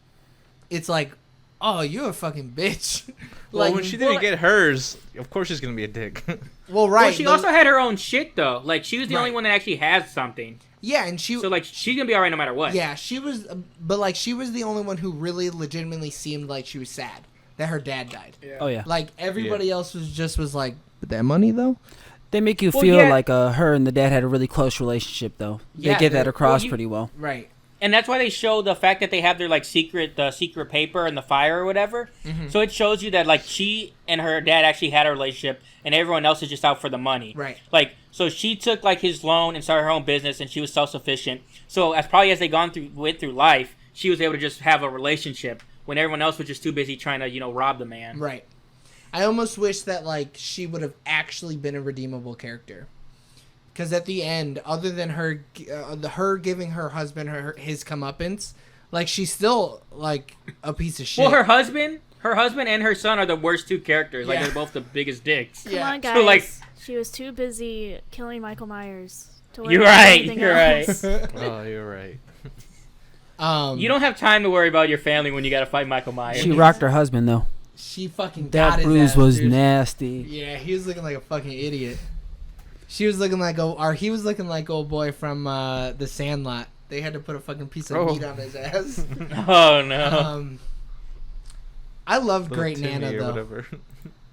it's like, oh, you're a fucking bitch. Well, when she didn't get hers, of course she's gonna be a dick. well, right. Well, she also had her own shit though. Like she was the only Right. one that actually has something. yeah, and she So like she's gonna be alright no matter what. yeah, she was, but like she was the only one who really legitimately seemed like she was sad that her dad died. Oh yeah, Like everybody else was like, but that money though. they make you Well, feel yeah. like her and the dad had a really close relationship, though. They Yeah, get that they- across well, pretty well. Right. And that's why they show the fact that they have their like secret paper in the fire or whatever. Mm-hmm. So it shows you that like she and her dad actually had a relationship, and everyone else is just out for the money. Right. Like so she took like his loan and started her own business, and she was self sufficient. So as they went through life, she was able to just have a relationship when everyone else was just too busy trying to rob the man. Right. I almost wish that like she would have actually been a redeemable character. Because at the end, other than her giving her husband his comeuppance, like she's still like a piece of shit. Well, her husband and her son are the worst two characters. Like Yeah. they're both the biggest dicks. Come Yeah. on, guys. So, like- she was too busy killing Michael Myers to worry You're about right. anything You're else. right. Oh, you're right. You don't have time to worry about your family when you got to fight Michael Myers. She rocked her husband though. She fucking got That his bruise ass, was dude. nasty. Yeah, he was looking like a fucking idiot. She was looking like he was looking like old boy from The Sandlot. They had to put a fucking piece of Oh. meat on his ass. Oh no. I loved Little Great Timmy Nana or though. whatever.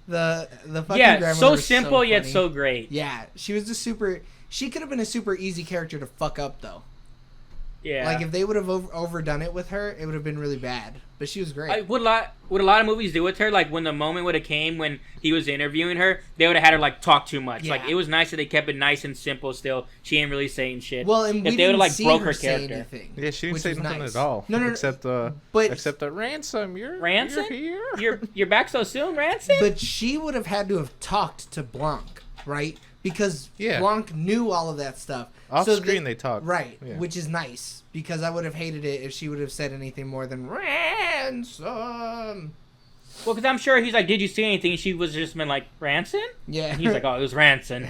The fucking Yeah, grandmother so was simple yet funny. so great. Yeah, she was just super. She could have been a super easy character to fuck up though. Yeah. Like if they would have overdone it with her, it would have been really bad. But she was great. Would a lot of movies do with her? Like when the moment would have came when he was interviewing her, they would have had her like talk too much. Like Yeah. it was nice that they kept it nice and simple. Still, she ain't really saying shit. Well, and if we they didn't would've, like, see broke her her say character. anything. Yeah, she didn't which say was nothing nice. at all. No, except the ransom. Ransom? You're here. You're back so soon, Ransom? But she would have had to have talked to Blanc, right? Because Yeah. Blanc knew all of that stuff. Off So screen they talk. Right, Yeah. which is nice. Because I would have hated it if she would have said anything more than ransom. Well, because I'm sure he's like, did you see anything? And she was just been like, Ransom? Yeah. And he's like, oh, it was Ransom.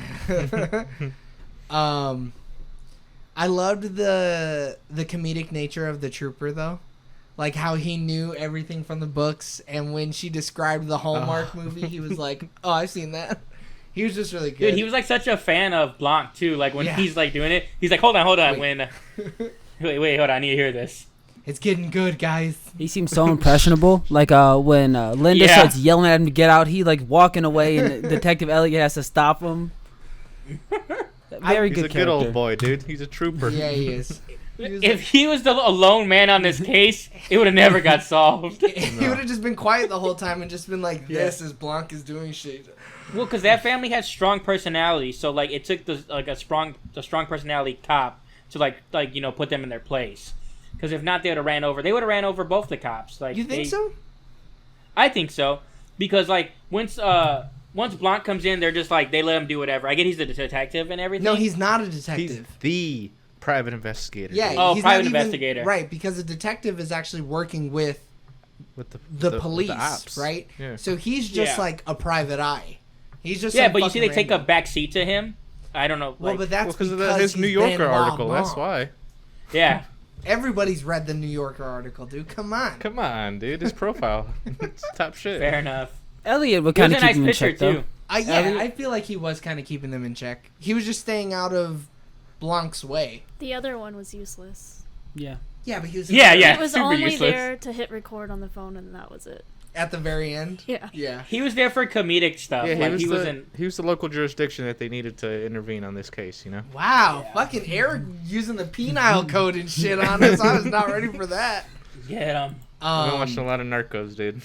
I loved the comedic nature of the trooper though. like how he knew everything from the books, and when she described the Hallmark movie, he was like, "Oh, I've seen that." He was just really good. Dude, he was like such a fan of Blanc too. Like when Yeah. he's like doing it, he's like, "Hold on." Wait. When wait, hold on, I need to hear this. It's getting good, guys. He seems so impressionable. Like when Linda Yeah. starts yelling at him to get out, he like walking away, and Detective Elliot has to stop him. Very He's good a good character. old boy, dude. He's a trooper. Yeah, he is. He was If he was the lone man on this case, it would have never got solved. he would have just been quiet the whole time and just been like, "This is Blanc is doing shit." Well, because that family has strong personality, so like it took the strong personality cop to like put them in their place. Because if not, they would have ran over. They would have ran over both the cops. Like You think so? I think so, because like once Blanc comes in, they're just like they let him do whatever. I get he's the detective and everything. No, he's not a He's detective. the private investigator. Yeah, dude, Oh, he's private not even- investigator. Right, because a detective is actually working with with the police, ops. right? Yeah. So he's just Yeah. like a private eye. He's just Yeah, some but you see, they fucking take a random- back seat to him. I don't know. Well, Like, but that's because of because his New he's Yorker been Bob article. That's Mom. why. yeah. Everybody's read the New Yorker article, dude. Come on. Come on, dude. His profile. It's top shit. Fair enough. Elliot would He was kind a of keep nice him in pitcher check, though. too. Yeah, I feel like he was kind of keeping them in check. He was just staying out of Blanc's way. The other one was useless. Yeah. Yeah, but he was Yeah, yeah. It was super only useless. there to hit record on the phone, and that was it. at the very end. Yeah. Yeah. He was there for comedic stuff. Yeah, like he wasn't. was the local jurisdiction that they needed to intervene on this case. You know. Wow, fucking Eric using the penile code and shit on us. I was not ready for that. Yeah. I've been watching a lot of Narcos, dude.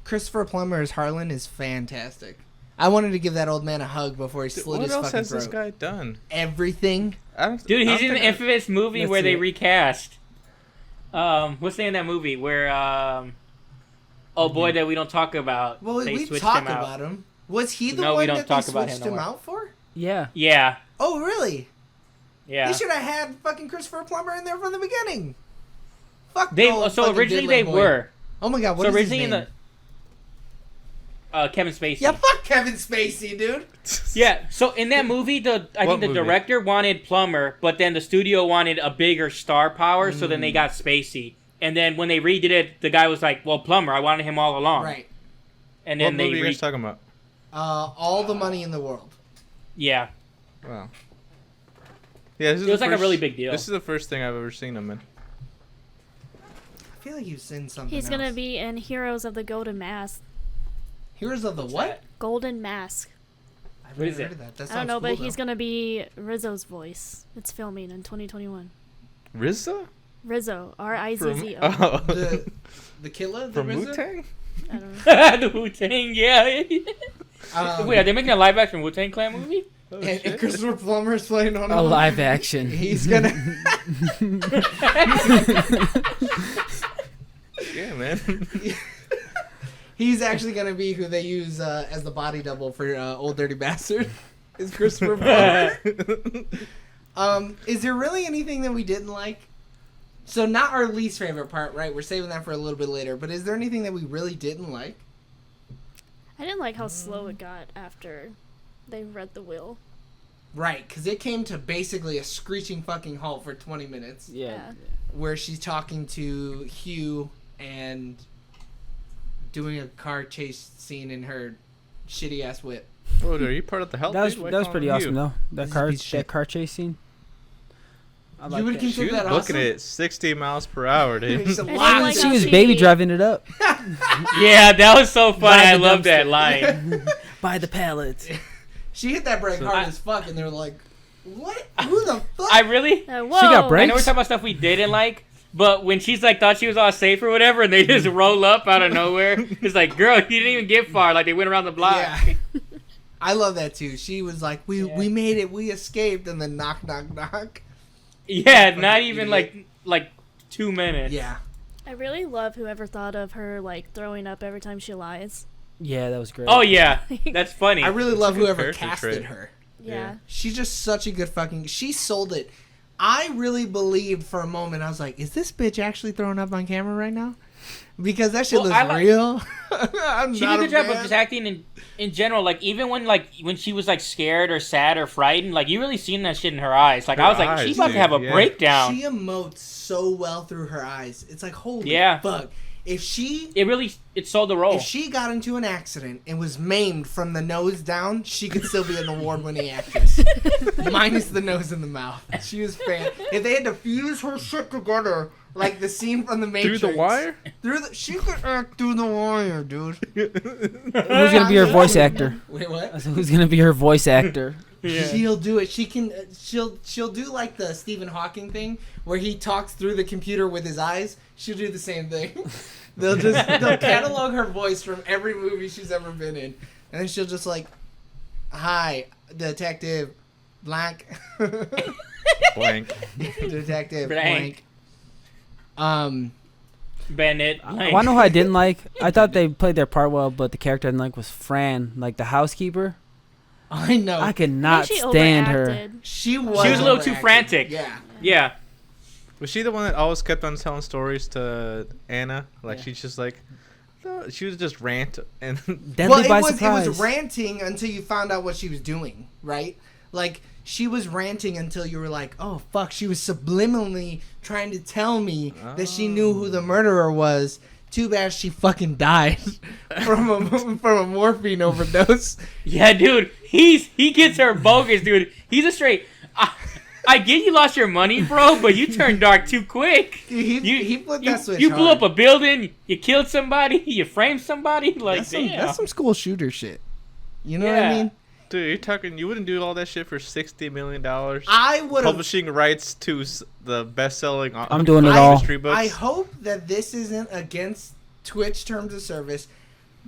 Christopher Plummer as Harlan is fantastic. I wanted to give that old man a hug before he Dude, slit what his else fucking has throat. this guy done? Everything. Dude, I he's don't in the think infamous movie Let's where see they it. recast. What's the name of that movie where oh boy that we don't talk about. Well, they we switched talk him out. about him. Was he the No, we one don't that talk they about him switched no him more. out for? Yeah. Yeah, Oh, really? yeah. They should have had fucking Christopher Plummer in there from the beginning. Fuck. They no so fucking originally Diddler they boy. were. Oh my god, what So is his originally in name? the Kevin Spacey. Yeah, fuck Kevin Spacey, dude. Yeah, so in that movie, I What think the movie? director wanted Plummer, but then the studio wanted a bigger star power, so then Mm. they got Spacey. And then when they redid it, the guy was like, "Well, Plummer, I wanted him all along." Right. And What then movie are they you guys talking about? All the money in the world. yeah. Wow. Yeah, this is It was the like a first- really big deal. This is the first thing I've ever seen him in. I feel like you've seen something He's gonna else. be in Heroes of the Golden Mask. Heroes of the what? Golden Mask. I've What never is it? heard of that. That I don't sounds know, cool, but he's though. gonna be Rizzo's voice. It's filming in 2021. RZA? Rizzo, R-I-Z-Z-O. Oh. the killer, the From RZA? Wu-Tang? I don't know. The Wu-Tang, yeah. Wait, are they making a live-action Wu-Tang Clan movie? Oh, and shit. Christopher Plummer's playing on A live action. He's gonna. Yeah, man. He's actually gonna be who they use as the body double for Old Dirty Bastard. Is Christopher Plummer. Is there really anything that we didn't like? So not our least favorite part, right? We're saving that for a little bit later. But is there anything that we really didn't like? I didn't like how slow it got after they read the will. Right, because it came to basically a screeching fucking halt for 20 minutes. Yeah. Where she's talking to Hugh and doing a car chase scene in her shitty ass whip. Oh, are you part of the help? That was dude? Why that was call pretty him awesome you? though. That He's a car piece of shit. chase scene. I You like would that. consider She was that booking awesome? it at 60 miles per hour, dude. It's a I lot. didn't like She how was baby driving it up Yeah, that was so funny. By I the love that dumpster. line. by the pallets. She hit that brake So hard I- as fuck, and they were like, "What? Who the fuck?" I really. Whoa. She got I know we're brakes? talking about stuff we didn't like, but when she's like thought she was all safe or whatever, and they just roll up out of nowhere, it's like, girl, you didn't even get far. Like they went around the block. Yeah. I love that too. She was like, "We Yeah. we made it. We escaped," and then knock knock knock. Yeah, Fucking not even idiot. like 2 minutes. Yeah. I really love whoever thought of her like throwing up every time she lies. Yeah, that was great. Oh yeah, that's funny. I really love a good whoever character casted trait. her. Yeah. She's just such a good fucking. She sold it. I really believed for a moment. I was like, "Is this bitch actually throwing up on camera right now?" Because that shit looks real. I'm She not did a a good job of fan. just acting in general. Like even when she was like scared or sad or frightened, like you really seen that shit in her eyes. Like Her I was like, eyes, she's about to dude, have a yeah. breakdown. She emotes so well through her eyes. It's like, holy Yeah. fuck. If she It sold the role. if she got into an accident and was maimed from the nose down, she could still be an award-winning actress. Minus the nose and the mouth. She was fan. If they had to fuse her shit together, like the scene from the Matrix. Through the wire? She could act through the wire, dude. Who's gonna be her voice actor? Wait, what? I said, who's gonna be her voice actor? She'll do it. She can. She'll do like the Stephen Hawking thing where he talks through the computer with his eyes. She'll do the same thing. They'll catalog her voice from every movie she's ever been in, and then she'll just like, "Hi, detective, blank, Blank. detective, Blank. blank." Bennett. I wanna know who I didn't like. I thought they played their part well, but the character I didn't like was Fran, like the housekeeper. I know. I could not She stand her. overacted. She was She was a little too overacting. frantic. Yeah. Yeah. Was she the one that always kept on telling stories to Anna? Like Yeah. she's just like, no, she was just rant and Deadly by it surprise. was ranting until you found out what she was doing, right? Like she was ranting until you were like, "Oh fuck!" She was subliminally trying to tell me that she knew who the murderer was. Too bad she fucking died from a morphine overdose. Yeah, dude. He gets her bogus, dude. He's a straight. I get you lost your money, bro, but you turned dark too quick. He flipped that switch. You blew hard. up a building. You killed somebody. You framed somebody. Like, That's some school shooter shit. You know what I Yeah. mean? dude, you're talking. You wouldn't do all that shit for $60 million. I would have. Publishing rights to the best-selling. I'm doing it all. Mystery books. I hope that this isn't against Twitch terms of service.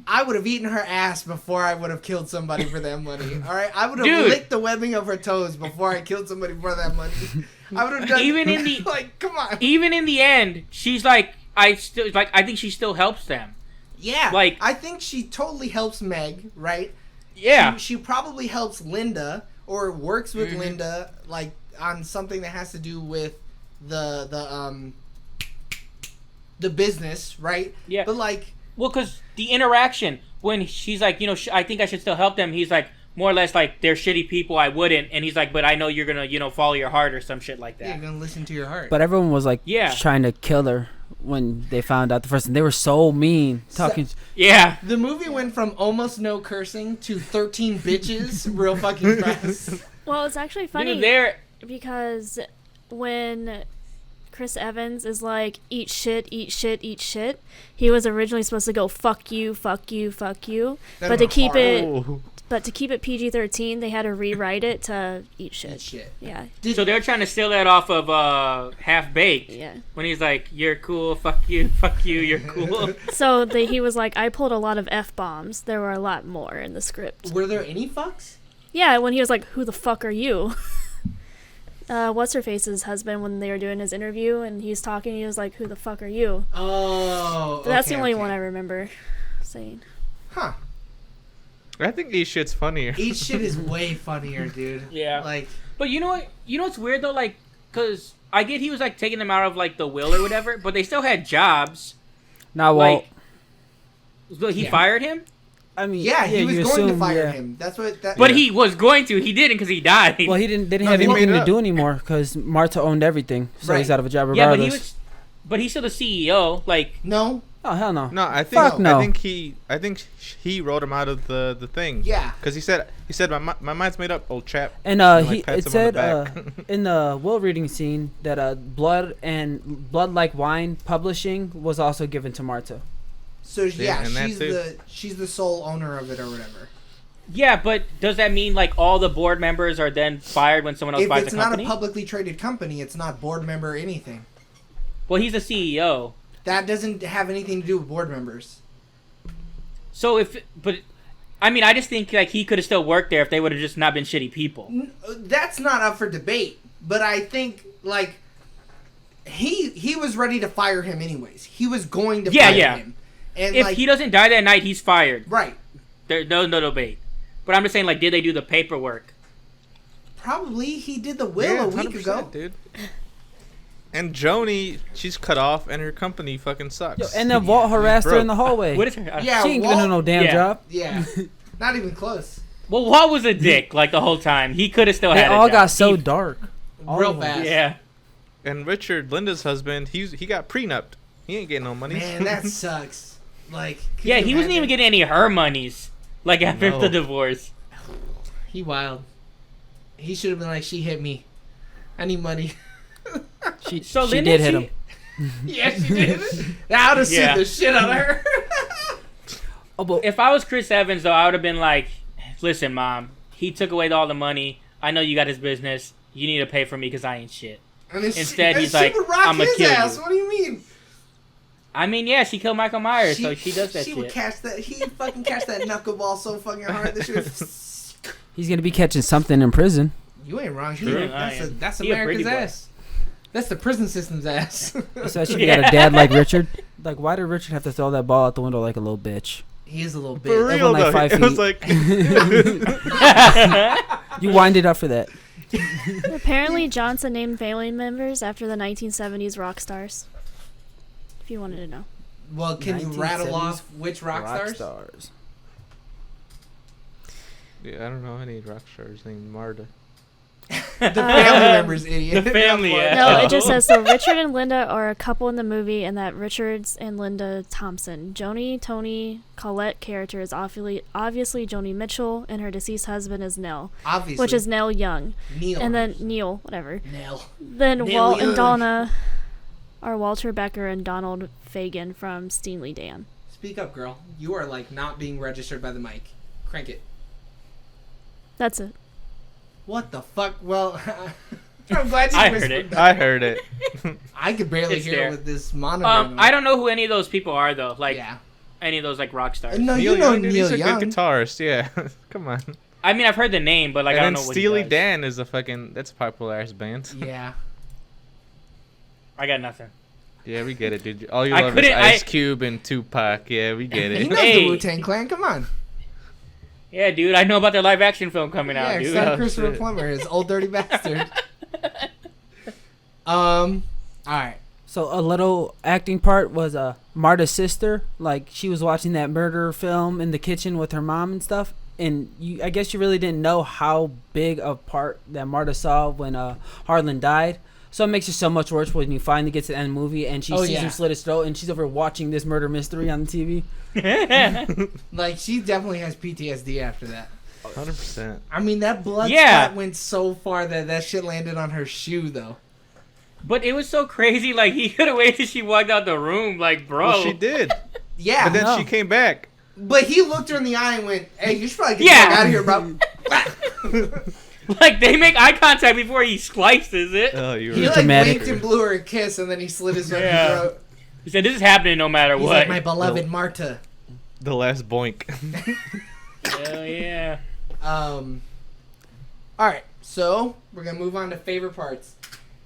I would have eaten her ass before I would have killed somebody for that money. All right, I would have Dude. licked the webbing of her toes before I killed somebody for that money. I would have done Even in the- like, come on. Even in the end, she's like, I think she still helps them. Yeah, like- I think she totally helps Meg, right? Yeah. She probably helps Linda or works with Mhm. Linda, like on something that has to do with the business, right? Yeah. But like, Well, because the interaction, when she's like, I think I should still help them, he's like, more or less like, they're shitty people, I wouldn't. And he's like, but I know you're going to, follow your heart or some shit like you're that. gonna listen to your heart. But everyone was like Yeah. trying to kill her when they found out the first time. They were so mean. Talking. Yeah. The movie went from almost no cursing to 13 bitches real fucking fast. Well, it's actually funny Dude, they're... because when Chris Evans is like, eat shit, eat shit, eat shit, he was originally supposed to go, fuck you, fuck you, fuck you. That'd But to be keep horrible. it PG-13, they had to rewrite it to eat shit. Eat shit. Yeah. So they're trying to steal that off of Half Baked. Yeah. When he's like, you're cool, fuck you, you're cool. So he was like, I pulled a lot of F-bombs. There were a lot more in the script. Were there any fucks? Yeah, when he was like, who the fuck are you? What's-her-face's husband, when they were doing his interview, and he's talking, he was like, who the fuck are you? Oh, But that's okay, the only okay. one I remember saying. Huh. I think Eat Shit's funnier. Eat shit is way funnier, dude. Yeah. Like, But you know what? You know what's weird, though? Like, because I get he was, like, taking them out of, like, the will or whatever, but they still had jobs. Now, well, Like, so he Yeah. fired him? I mean, yeah, he was you going to assume, fire yeah. him. That's what. That, But he was going to. He didn't because he died. Well, they didn't No, have he made anything it to up. do anymore because Marta owned everything, so he's Right. out of a job yeah, regardless. but he's still the CEO. Like, no. Oh hell no! No, I think Fuck no. I think he wrote him out of the thing. Yeah. Because he said my mind's made up, old chap. And like, it pats him said on the back. in the will reading scene that blood like wine publishing was also given to Marta. So Yeah, yeah, and that too. she's the sole owner of it or whatever. yeah, but does that mean, like, all the board members are then fired when someone else If buys it's the not company? a publicly traded company, it's not board member or anything. Well, he's the CEO. That doesn't have anything to do with board members. So I mean, I just think, like, he could have still worked there if they would have just not been shitty people. That's not up for debate. But I think like he was ready to fire him anyways. He was going to Yeah, fire yeah. him. And If like he doesn't die that night, he's fired. right, There's no debate. But I'm just saying, like, did they do the paperwork? Probably. He did the will a week 100%, ago. dude. And Joni, she's cut off, and her company fucking sucks. Yo, and then Walt harassed her in the hallway. What is her? Yeah, She ain't giving her no damn Yeah. job. Yeah. Not even close. Well, Walt was a dick like the whole time. He could have still They had. all a got job. so dark. All Real of them. fast. Yeah. And Richard, Linda's husband, he got prenupped. He ain't getting no money. Man, that sucks. Like, could Yeah, you he wasn't even imagine? getting any of her monies. Like after No. the divorce. He wild. He should have been like, she hit me. I need money. She So she Linda, did hit him. Yeah, she did. That would have Yeah. sued the shit out of her. Oh, but If I was Chris Evans, though, I would have been like, "Listen, Mom, he took away all the money. I know you got his business. You need to pay for me because I ain't shit." And then Instead, he's she like, would rock "I'ma his kill ass. you." What do you mean? I mean, yeah, she killed Michael Myers, so she does that She shit. would catch that. He fucking catch that knuckleball so fucking hard that she would. he's gonna be catching something in prison. You ain't wrong. True. That's He a America's pretty boy. ass. That's the prison system's ass. Especially if you got a dad like Richard. Like, why did Richard have to throw that ball out the window like a little bitch? He is a little For bitch. real, like though. 5 It was feet. like... You wind it up for that. Apparently, Johnson named family members after the 1970s rock stars. If you wanted to know. Well, can you rattle 1970s off which rock stars? Yeah, I don't know any rock stars named Marta. The family members, idiot. The family, yeah. No, Oh. it just says so. Richard and Linda are a couple in the movie, and that Richards and Linda Thompson. Joni Tony Collette character is obviously Joni Mitchell, and her deceased husband is Nell, Obviously. which is Nell Young, Neil. and then Neil, whatever. Nell. Then Neil Walt Young. and Donna are Walter Becker and Donald Fagen from Steely Dan. Speak up, girl. You are like not being registered by the mic. Crank it. That's it. What the fuck? Well, I'm glad you I heard whispered it. that. I heard it. I could barely It's hear there. it with this monitor. I don't know who any of those people are though. Like Yeah. any of those like rock stars. No, Neil you know Young, dude, Neil he's a Young. good guitarist. Yeah, come on. I mean, I've heard the name, but like I don't And know then what Steely he does. Dan is that's a popular ass band. Yeah. I got nothing. Yeah, we get it, dude. All you I love is couldn't- Ice Cube and Tupac. Yeah, we get He it. knows Hey. the Wu-Tang Clan. Come on. Yeah, dude, I know about their live action film coming Yeah, out, dude. son Oh, of Christopher shit. Plummer, his old dirty bastard. All right. So a little acting part was Marta's sister. Like, she was watching that murder film in the kitchen with her mom and stuff. And I guess you really didn't know how big a part that Marta saw when Harlan died. So it makes it so much worse when you finally get to the end of the movie and she Oh, sees yeah. him slit his throat and she's over watching this murder mystery on the TV. Like, she definitely has PTSD after that. 100%. I mean, that blood Yeah. spot went so far that shit landed on her shoe, though. But it was so crazy. Like he could have waited till she walked out the room. Like, bro. Well, she did. Yeah. But then No. she came back. But he looked her in the eye and went, "Hey, you should probably get Yeah. the fuck out of here, bro." Like they make eye contact before he slices it. Oh, you He were like dramatic. winked and blew her a kiss, and then he slit his fucking Yeah. throat. He said, "This is happening no matter He's what." like, "My beloved Marta." the last boink. Hell yeah. All right, so we're gonna move on to favorite parts.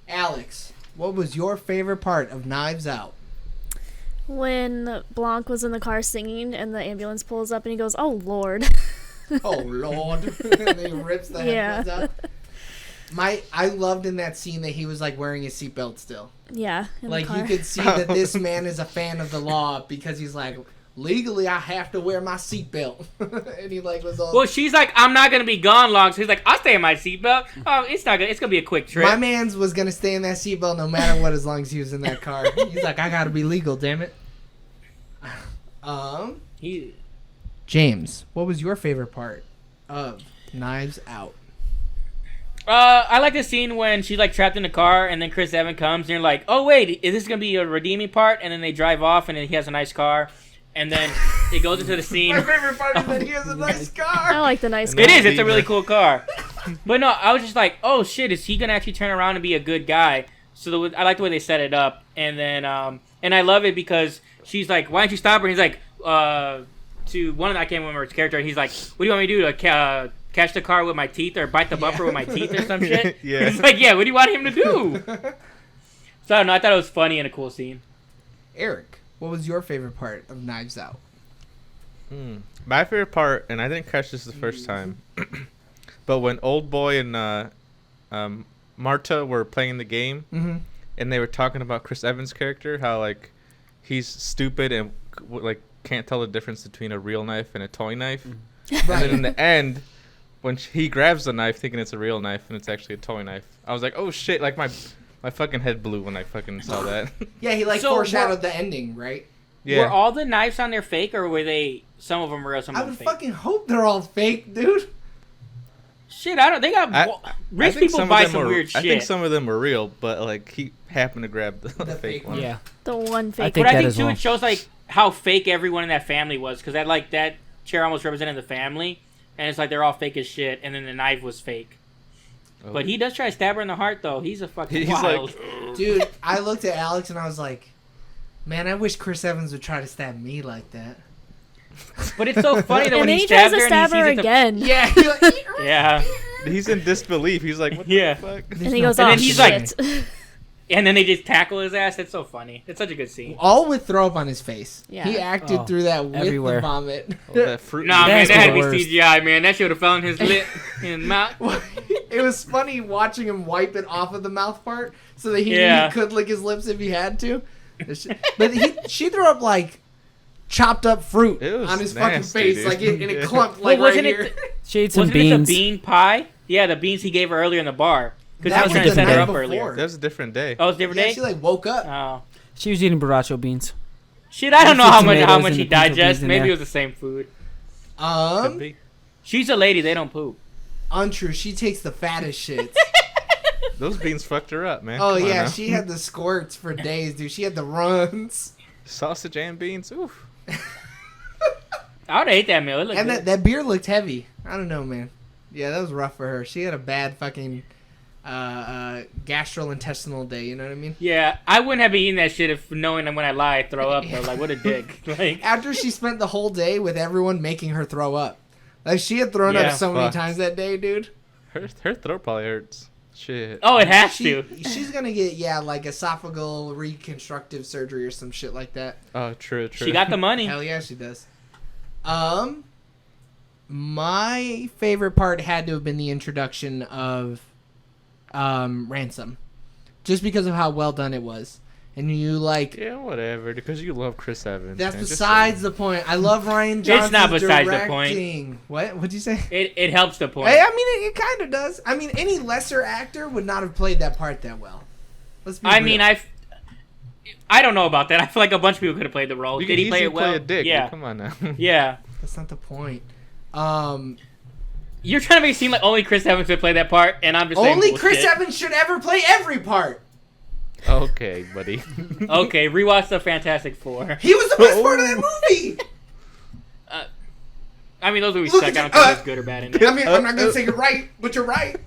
Alex, what was your favorite part of Knives Out? When Blanc was in the car singing and the ambulance pulls up and he goes, "Oh Lord." Oh Lord! And he rips the Yeah. headphones out. I loved in that scene that he was like wearing his seatbelt still. Yeah, in Like the car. you could see that this man is a fan of the law because he's like, legally I have to wear my seatbelt, and he like was all. Well, she's like, "I'm not gonna be gone long." So he's like, "I'll stay in my seatbelt." Oh, it's not gonna. It's gonna be a quick trip. My man's was gonna stay in that seatbelt no matter what, as long as he was in that car. He's like, I gotta be legal, damn it. He, James, what was your favorite part of Knives Out? I like the scene when she's like trapped in the car, and then Chris Evans comes, and you're like, "Oh wait, is this gonna be a redeeming part?" And then they drive off, and then he has a nice car, and then it goes into the scene. My favorite part is that he has a nice I car. like the nice And It car. is. It's a really cool car. But no, I was just like, "Oh shit, is he gonna actually turn around and be a good guy?" So I like the way they set it up, and then and I love it because she's like, "Why don't you stop her?" And he's like, to one of the, I can't remember his character. He's like, "What do you want me to do? To catch the car with my teeth or bite the bumper with my teeth or some shit?" Yeah. He's like, "Yeah, what do you want him to do?" So I don't know. I thought it was funny and a cool scene. Eric, what was your favorite part of Knives Out? My favorite part, and I didn't catch this the first time, but when Old Boy and Marta were playing the game, Mm-hmm. and they were talking about Chris Evans' character, how like he's stupid and like can't tell the difference between a real knife and a toy knife. And then in the end, when he grabs the knife thinking it's a real knife and it's actually a toy knife, I was like, oh shit! Like my fucking head blew when I fucking saw that. Yeah, he like So foreshadowed the ending, right? Yeah. Were all the knives on there fake, or were they? Some of them real, some I of them would fake. fucking hope they're all fake, dude. Shit, I don't. They got I rich think people some buy of them some were, weird shit. I think some of them were real, but like he happened to grab the The fake fake one. Yeah. The one fake. think But I that think as too, well. it shows like how fake everyone in that family was, because that chair almost represented the family, and it's like they're all fake as shit, and then the knife was fake. Oh. But he does try to stab her in the heart, though. He's a fucking He's wild. like, Dude, I looked at Alex and I was like, man, I wish Chris Evans would try to stab me like that. But it's so funny that and when then he he tries stabbed to her stab her and he sees it. again. Yeah, he like, Yeah. he's in disbelief. He's like, what Yeah. the fuck? And he goes, And oh, then he's like- shit. And then they just tackle his ass. It's so funny. It's such a good scene. all with throw up on his face. Yeah. He acted Oh, through that with everywhere. the vomit. Oh, that fruit. Nah, man, That's that had to be the worst. CGI, man. That should have fell in his lip and mouth. It was funny watching him wipe it off of the mouth part so that he knew Yeah. he could lick his lips if he had to. But she threw up like chopped up fruit It was on his fucking nasty, face, dude. like and it Yeah. clumped Well, like right wasn't here. it? She ate some Wasn't it beans. the bean pie? Yeah, the beans he gave her earlier in the bar. Because That he was was trying to the set her night up before. earlier. That was a different day. Oh, it's a different Yeah, day? she like woke up. Oh. She was eating borracho beans. Shit, I don't know Put how tomatoes much and he the pinto beans digests. in Maybe there. it was the same food. Could be. She's a lady. They don't poop. Untrue. She takes the fattest shit. Those beans fucked her up, man. Oh Come on yeah, now. she had the squirts for days, dude. She had the runs. Sausage and beans. Oof. I would have ate that meal. It looked And good. that beer looked heavy. I don't know, man. Yeah, that was rough for her. She had a bad fucking gastrointestinal day. You know what I mean? Yeah, I wouldn't have been eating that shit if knowing that when I lie, I'd throw up. Though. Like, what a dick. Like, After she spent the whole day with everyone making her throw up, like she had thrown Yeah. up so many Fuck. times that day, dude. Her throat probably hurts. Shit. oh, it has She, to. she's gonna get like esophageal reconstructive surgery or some shit like that. Oh, true. She got the money. Hell yeah, she does. My favorite part had to have been the introduction of Ransom, just because of how well done it was. And you like Yeah, whatever. Because you love Chris Evans. that's man. Just besides the point. I love Ryan Johnson's not besides the point. directing. What'd you say? It helps the point. Hey, I mean, it kind of does. I mean, any lesser actor would not have played that part that well. Let's be I real. mean, I don't know about that. I feel like a bunch of people could have played the role. You Did can he play easily it well? a dick. Yeah. Dude, come on now. Yeah. That's not the point. You're trying to make it seem like only Chris Evans could play that part, and I'm just saying Only bullshit. Chris Evans should ever play every part. Okay, buddy. Okay, rewatch the Fantastic Four. He was the best part of that movie. I mean, those movies Look suck. at I don't you- think that's good or bad in it. I mean, I'm not gonna say you're right, but you're right.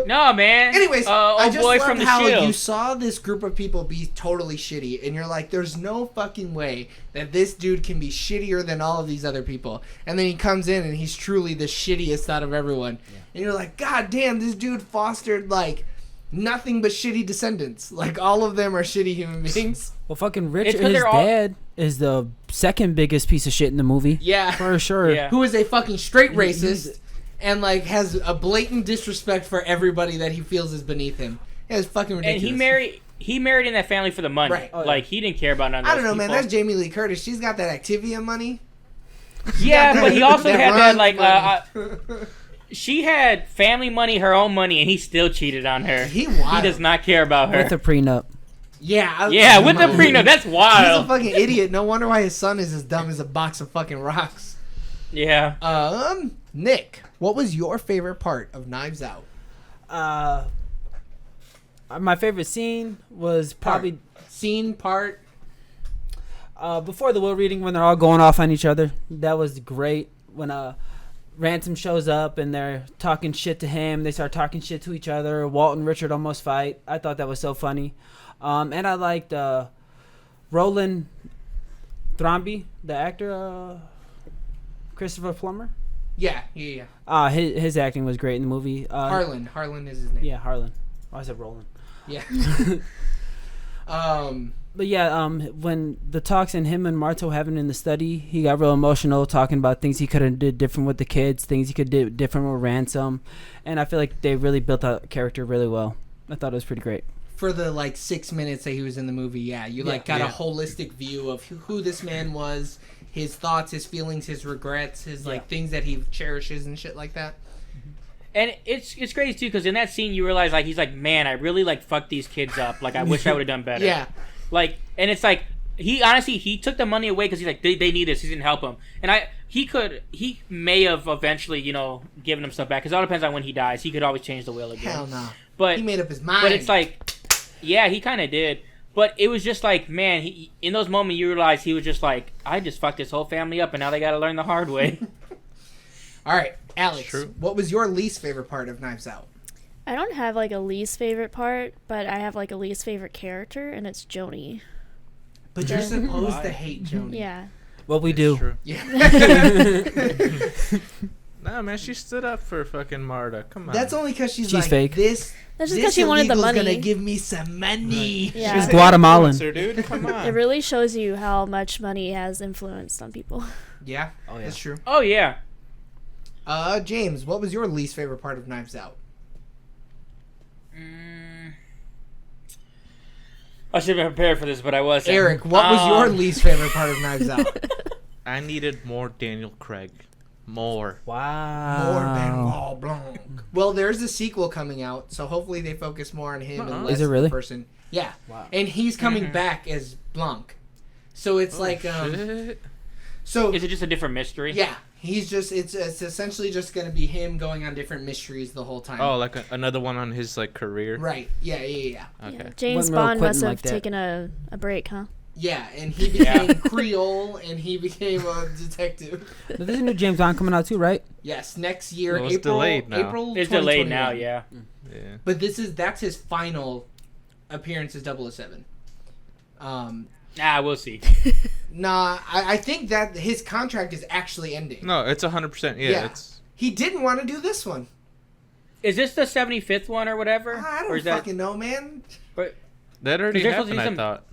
No, man. Anyways, I old just boy loved from the how Shield. you saw this group of people be totally shitty, and you're like, "There's no fucking way that this dude can be shittier than all of these other people." And then he comes in, and he's truly the shittiest out of everyone. And you're like, "God damn, this dude fostered like nothing but shitty descendants. Like all of them are shitty human beings." Well, fucking Rich, It's 'cause his they're all- dad is the second biggest piece of shit in the movie. Yeah, For sure. Yeah. who is a fucking straight racist and like has a blatant disrespect for everybody that he feels is beneath him. Yeah, it's fucking And ridiculous. he married in that family for the money. Right. Oh, yeah. Like, he didn't care about none of I those don't know, man. people. That's Jamie Lee Curtis. She's got that Activia money. Yeah, but he also That had that, runs like, money. she had family money, her own money, and he still cheated on her. He He wild. does not care about her. With a prenup. Yeah. Yeah, with the He's prenup. That's a wild. fucking idiot. No wonder why his son is as dumb as a box of fucking rocks. Yeah. Nick, what was your favorite part of Knives Out? My favorite scene was probably Scene part. before the will reading when they're all going off on each other. That was great. When Ransom shows up and they're talking shit to him, they start talking shit to each other. Walt and Richard almost fight. I thought that was so funny. And I liked Roland Thromby, the actor, Christopher Plummer. Yeah. His acting was great in the movie. Harlan is his name. Yeah, Harlan. Oh, I said Roland. Yeah. But yeah, when the talks and him and Marto having in the study, he got real emotional, talking about things he could have did different with the kids, things he could do different with Ransom, and I feel like they really built that character really well. I thought it was pretty great. For the like 6 minutes that he was in the movie, you like got a holistic view of who this man was, his thoughts, his feelings, his regrets, his like things that he cherishes and shit like that. And it's crazy too, because in that scene you realize like he's like, man, I really like fucked these kids up. Like I wish I would have done better. Yeah. Like, and it's like he took the money away because he's like they need this. He didn't help them, and he may have eventually given him stuff back, because it all depends on when he dies. He could always change the will again. Hell no. But he made up his mind. But it's like, yeah, he kind of did. But it was just like, man, in those moments you realize he was just like, I just fucked this whole family up, and now they got to learn the hard way. All right, Alex, True. what was your least favorite part of Knives Out? I don't have like a least favorite part, but I have like a least favorite character, and it's Joni. But you're supposed to hate Joni. Yeah. What we do. True. Yeah. Nah, man, she stood up for fucking Marta. Come on. That's only because she's She's like, fake. this. That's just because she wanted the illegal's money. gonna give me some money. Yeah. She's Guatemalan. Influencer, dude. Come on. It really shows you how much money has influenced on people. Yeah, Oh, yeah. that's true. Oh yeah. James, what was your least favorite part of Knives Out? I should have been prepared for this, but I wasn't. Eric, what was your least favorite part of Knives Out? I needed more Daniel Craig. More. Wow. More Benoit Blanc. Well, there's a sequel coming out, so hopefully they focus more on him and less Is it really? the person. Yeah. Wow. And he's coming back as Blanc. So it's Shit. so Is it just a different mystery? yeah, he's just it's essentially just going to be him going on different mysteries the whole time. Oh, like another one on his like career. Right. Yeah. Okay. Yeah. James Wasn't real Bond must Quentin have like that. taken a break, huh? Yeah, and he became Creole and he became a detective. There's a new James Bond coming out too, right? Yes, next year, Well, it's April. delayed now. April. It's delayed now. 2021. Yeah. Yeah. But that's his final appearance as 007. We'll see. Nah, I think that his contract is actually ending. No, it's 100%. Yeah. It's. He didn't want to do this one. Is this the 75th one or whatever? I or don't is that, fucking know, man. That already Is there supposed to happened, be I some- thought.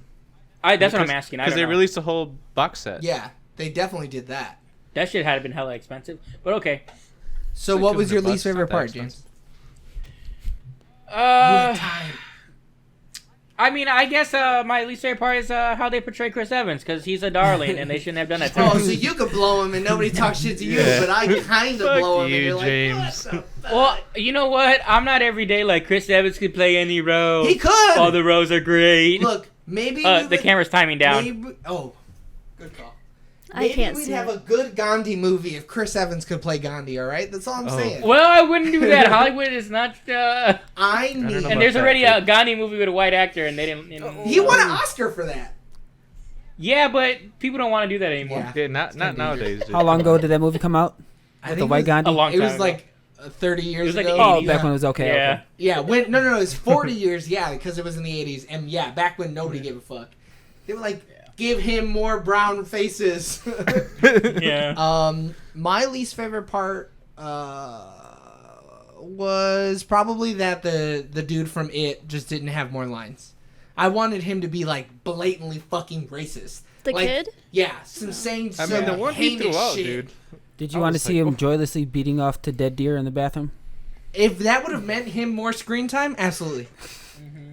That's what I'm asking. Because they released a whole box set. Yeah, they definitely did that. That shit had been hella expensive. But okay. So It's like what was your $200, least favorite not that part, expensive. James? You had time. I mean, I guess my least favorite part is how they portray Chris Evans, because he's a darling, and they shouldn't have done that to him. Oh, so you could blow him and nobody talks shit to you, Yeah. but I kind of Fuck blow him you, and you're James. like, what the fuck? Well, you know what? I'm not every day like Chris Evans could play any role. He could. All the roles are great. Look, maybe The camera's timing down. Maybe, good call. I Maybe can't we'd see have it. a good Gandhi movie if Chris Evans could play Gandhi. All right, that's all I'm saying. Well, I wouldn't do that. Hollywood is not. I don't need. know And about there's that, already dude. a Gandhi movie with a white actor, and they didn't. He won an Oscar for that. Yeah, but people don't want to do that anymore. Yeah. Yeah, not nowadays. Dude. How long ago did that movie come out? I With think the white it was, Gandhi? A long It time was ago. like 30 years It was like ago. 80s. Oh, back when it was okay. Yeah. Okay. Yeah, when no, it's 40 years. Yeah, because it was in the 80s, and yeah, back when nobody gave a fuck. They were like, give him more brown faces. Yeah. My least favorite part was probably that the dude from It just didn't have more lines. I wanted him to be like blatantly fucking racist. The Like, kid? Yeah, saying I some mean, the one he heinous threw out, shit. dude. Did you I want to was see like, him joylessly beating off to dead deer in the bathroom? If that would have meant him more screen time, absolutely.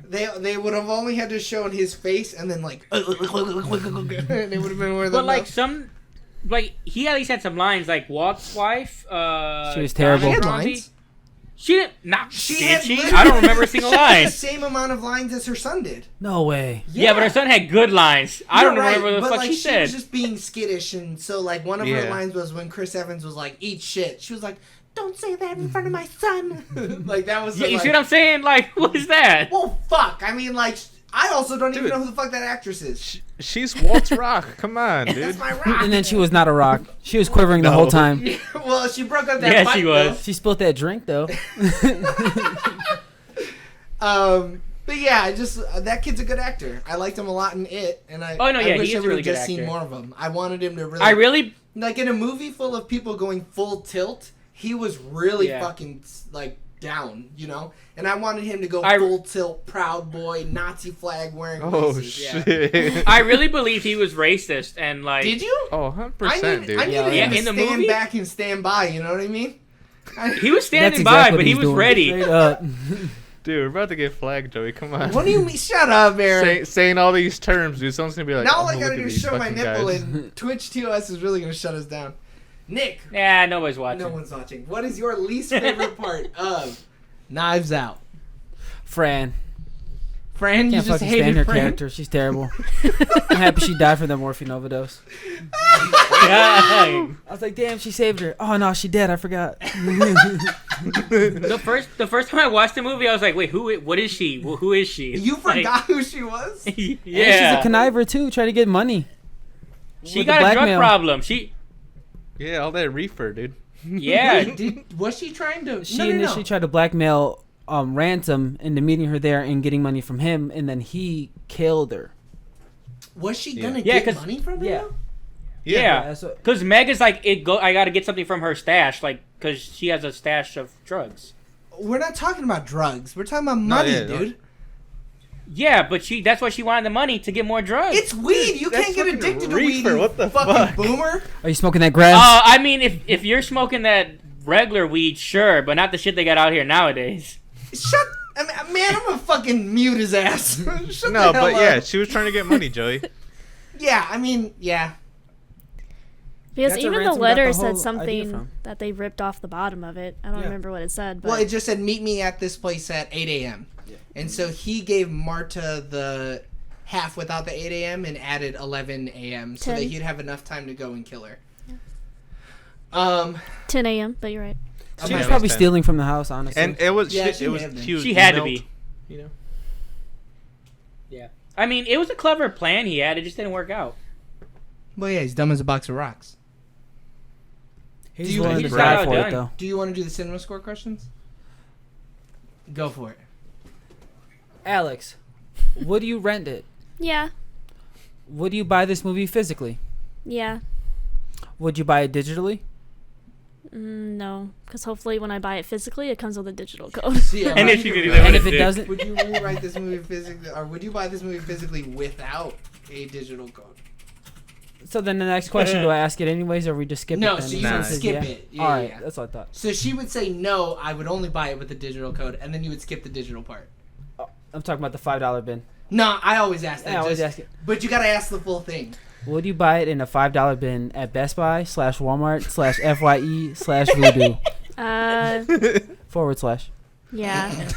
They would have only had to show his face and then like and it would have been more than But like enough. he at least had some lines. Like Walt's wife. She was Donna terrible. She had Crombie. lines. She didn't. Nah, She did had she? literally- I don't remember a single she had line. the same amount of lines as her son did. No way. Yeah, but her son had good lines. I don't You're right, remember what the but fuck like, she said. was just being skittish, and so like one of her Yeah. lines was when Chris Evans was like, "Eat shit." She was like, "Don't say that in front of my son." Like that was. You like, see what I'm saying? Like, what is that? Well, fuck. I mean, like, I also don't even Dude. know who the fuck that actress is. She's Walt's Rock. Come on, That's dude. my rock. And then she was not a rock. She was quivering the whole time. Well, she broke up that Yeah, fight, she was. She spilled that drink though. But yeah, I just that kid's a good actor. I liked him a lot in It, and I Oh, no, yeah, I wish he I is a would really have good just seen actor. more of him. I wanted him to really. I really. like in a movie full of people going full tilt. He was really Yeah. fucking like down, you know? And I wanted him to go I- full tilt, Proud Boy, Nazi flag wearing. Oh racist, yeah. shit. I really believed he was racist and like. Did you? Oh, 100%, dude. I needed Yeah, him to in the stand movie? back and stand by, you know what I mean? He was That's standing exactly by, what but he he's was doing. ready. Straight up. Dude, we're about to get flagged, Joey. Come on. What do you mean? Shut up, Aaron. Saying all these terms, dude. Someone's gonna be like, Now all oh, I look gotta at do is these show my fucking nipple, guys. and Twitch TOS is really gonna shut us down. Nick, Yeah, nobody's watching. no one's watching. What is your least favorite part of Knives Out? Fran. Fran, you Can't just fucking stand hated her Fran? character. She's terrible. I'm happy she died from the morphine overdose. Yeah. I was like, damn, she saved her. Oh no, she dead. I forgot. the first time I watched the movie, I was like, wait, what is she? Who is she? You Like, forgot who she was? yeah. And she's a conniver too, trying to get money. She with the got a drug blackmail. problem. She Yeah, all that reefer, dude. yeah. Was she trying to? She initially tried to blackmail Ransom into meeting her there and getting money from him, and then he killed her. Was she Yeah. gonna Yeah, get 'cause- money from him? Yeah. though? Yeah. That's what, Cause Meg is like I gotta get something from her stash, like cause she has a stash of drugs. We're not talking about drugs. We're talking about money, yeah, no. dude. Yeah, but that's why she wanted the money to get more drugs. It's weed. You That's can't get fucking addicted to weed. reefer. You What the fucking fuck? boomer. are you smoking that grass? I mean, if you're smoking that regular weed, sure, but not the shit they got out here nowadays. Shut. I mean, man, I'm gonna fucking mute his ass. Shut No, the hell but yeah, up. she was trying to get money, Joey. Yeah, I mean, yeah. Because That's where even the Ransom got letter the said whole idea something from. that they ripped off the bottom of it. I don't Yeah. remember what it said, but Well, it just said meet me at this place at 8 a.m. And so he gave Marta the half without the 8 a.m. and added 11 a.m. so that 10. he'd have enough time to go and kill her. 10 a.m. But you're right. She Okay. was probably Understand. stealing from the house, honestly. And it was, Yeah, she, she it may was, have been. she was She had to milked, be. You know. Yeah. I mean, it was a clever plan he had. It just didn't work out. Well, yeah, he's dumb as a box of rocks. He's Do you- willing he's to got die it for it, done. though. Do you want to do the cinema score questions? Go for it. Alex, would you rent it? Yeah. Would you buy this movie physically? Yeah. Would you buy it digitally? No. Because hopefully when I buy it physically, it comes with a digital code. Yeah, And right. if you could do And that if with it a dick. doesn't, Would you rewrite this movie physically, or would you buy this movie physically without a digital code? so then the next question, do I ask it anyways, or we just skip No, it? then? so you Nah. would Says skip yeah? it. Yeah, All right, yeah. that's what I thought. So she would say no, I would only buy it with the digital code, and then you would skip the digital part. I'm talking about the $5 bin. No, I always ask that. Yeah, I always just- ask it. But you gotta ask the full thing. Would you buy it in a $5 bin at Best Buy /Walmart/FYE/Voodoo / Yeah.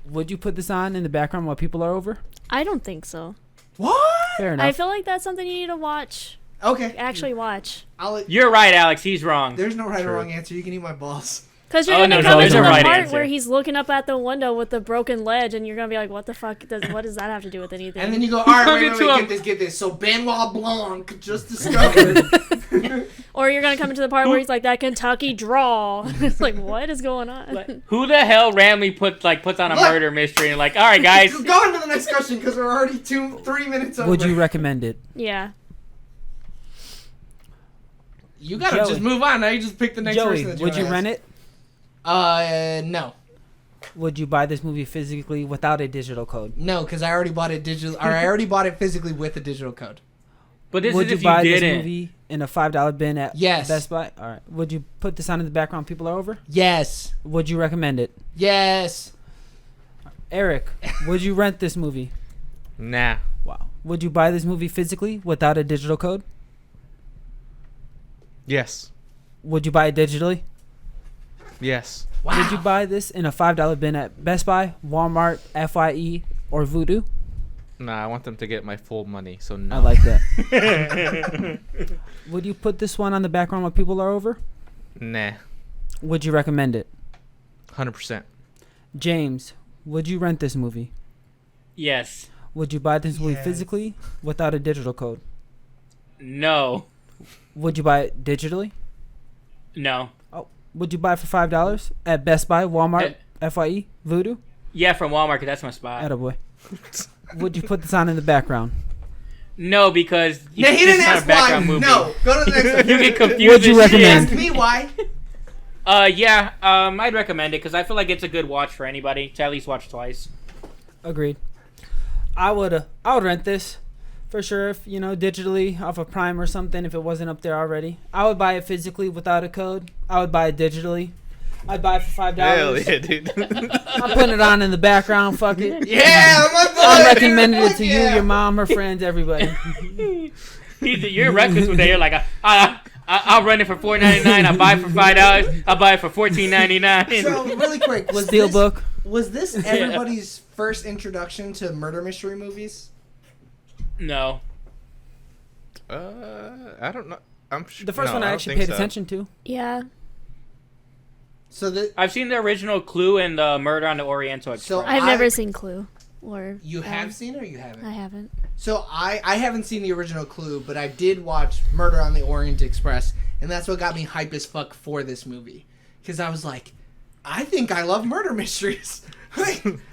Would you put this on in the background while people are over? I don't think so. What? Fair enough. I feel like that's something you need to watch. Okay. Actually watch. I'll let, You're right, Alex. He's wrong. there's no right or True. wrong answer. You can eat my balls. Because you're Oh, going to no, come no, into there's the a right part answer. where he's looking up at the window with the broken ledge, and you're going to be like, what the fuck? What does that have to do with anything? And then you go, all right, wait, Talking to him. get this. So Benoit Blanc just discovered. Or you're going to come into the part where he's like, that Kentucky draw. It's like, what is going on? Like, who the hell randomly puts on a Look. murder mystery and like, all right, guys. Go on to the next question because we're already 3 minutes over. Would you recommend it? Yeah. You gotta Joey. just move on. Now you just pick the next Joey, person that would you wanna rent it? ask. No. Would you buy this movie physically without a digital code? No, because I already bought it digital. Or I already bought it physically with a digital code. But this Would is you if buy you this didn't. movie in a $5 bin at Yes. Best Buy? All right. Would you put this on in the background? People are over. Yes. Would you recommend it? Yes. Eric, would you rent this movie? Nah. Wow. Would you buy this movie physically without a digital code? Yes. Would you buy it digitally? Yes. Wow. Would you buy this in a $5 bin at Best Buy, Walmart, FYE, or Voodoo? Nah, I want them to get my full money, so no. I like that. Would you put this one on the background while people are over? Nah. Would you recommend it? 100%. James, would you rent this movie? Yes. Would you buy this movie Yes. physically without a digital code? No. Would you buy it digitally? No. Oh, would you buy it for $5 at Best Buy, Walmart, FYE, Voodoo? Yeah, from Walmart, 'cause that's my spot. Attaboy. Would you put this on in the background? No, because Yeah, he this didn't is not a ask why. background movie. No. Go to the next one. You get confused. Would you as shit. He recommend? asked me why. Yeah, I'd recommend it because I feel like it's a good watch for anybody to at least watch twice. Agreed. I would rent this for sure if digitally off of Prime or something if it wasn't up there already. I would buy it physically without a code. I would buy it digitally. I'd buy it for $5. Hell yeah, dude. I'm putting it on in the background. Fuck it. Yeah, I'm recommending it to you, your mom, her friends, everybody. You're reckless with that. You're like, I'll run it for $4.99. I'll buy it for $5. I'll buy it for $14.99. So really quick, Steelbook. Was this everybody's first introduction to murder mystery movies? No. I don't know. I'm sure. The first one I actually paid attention to. Yeah. So I've seen the original Clue and the Murder on the Oriental Express. So I've never seen Clue. Or you have seen or you haven't? I haven't. So I haven't seen the original Clue, but I did watch Murder on the Orient Express, and that's what got me hype as fuck for this movie. Because I was like, I think I love murder mysteries.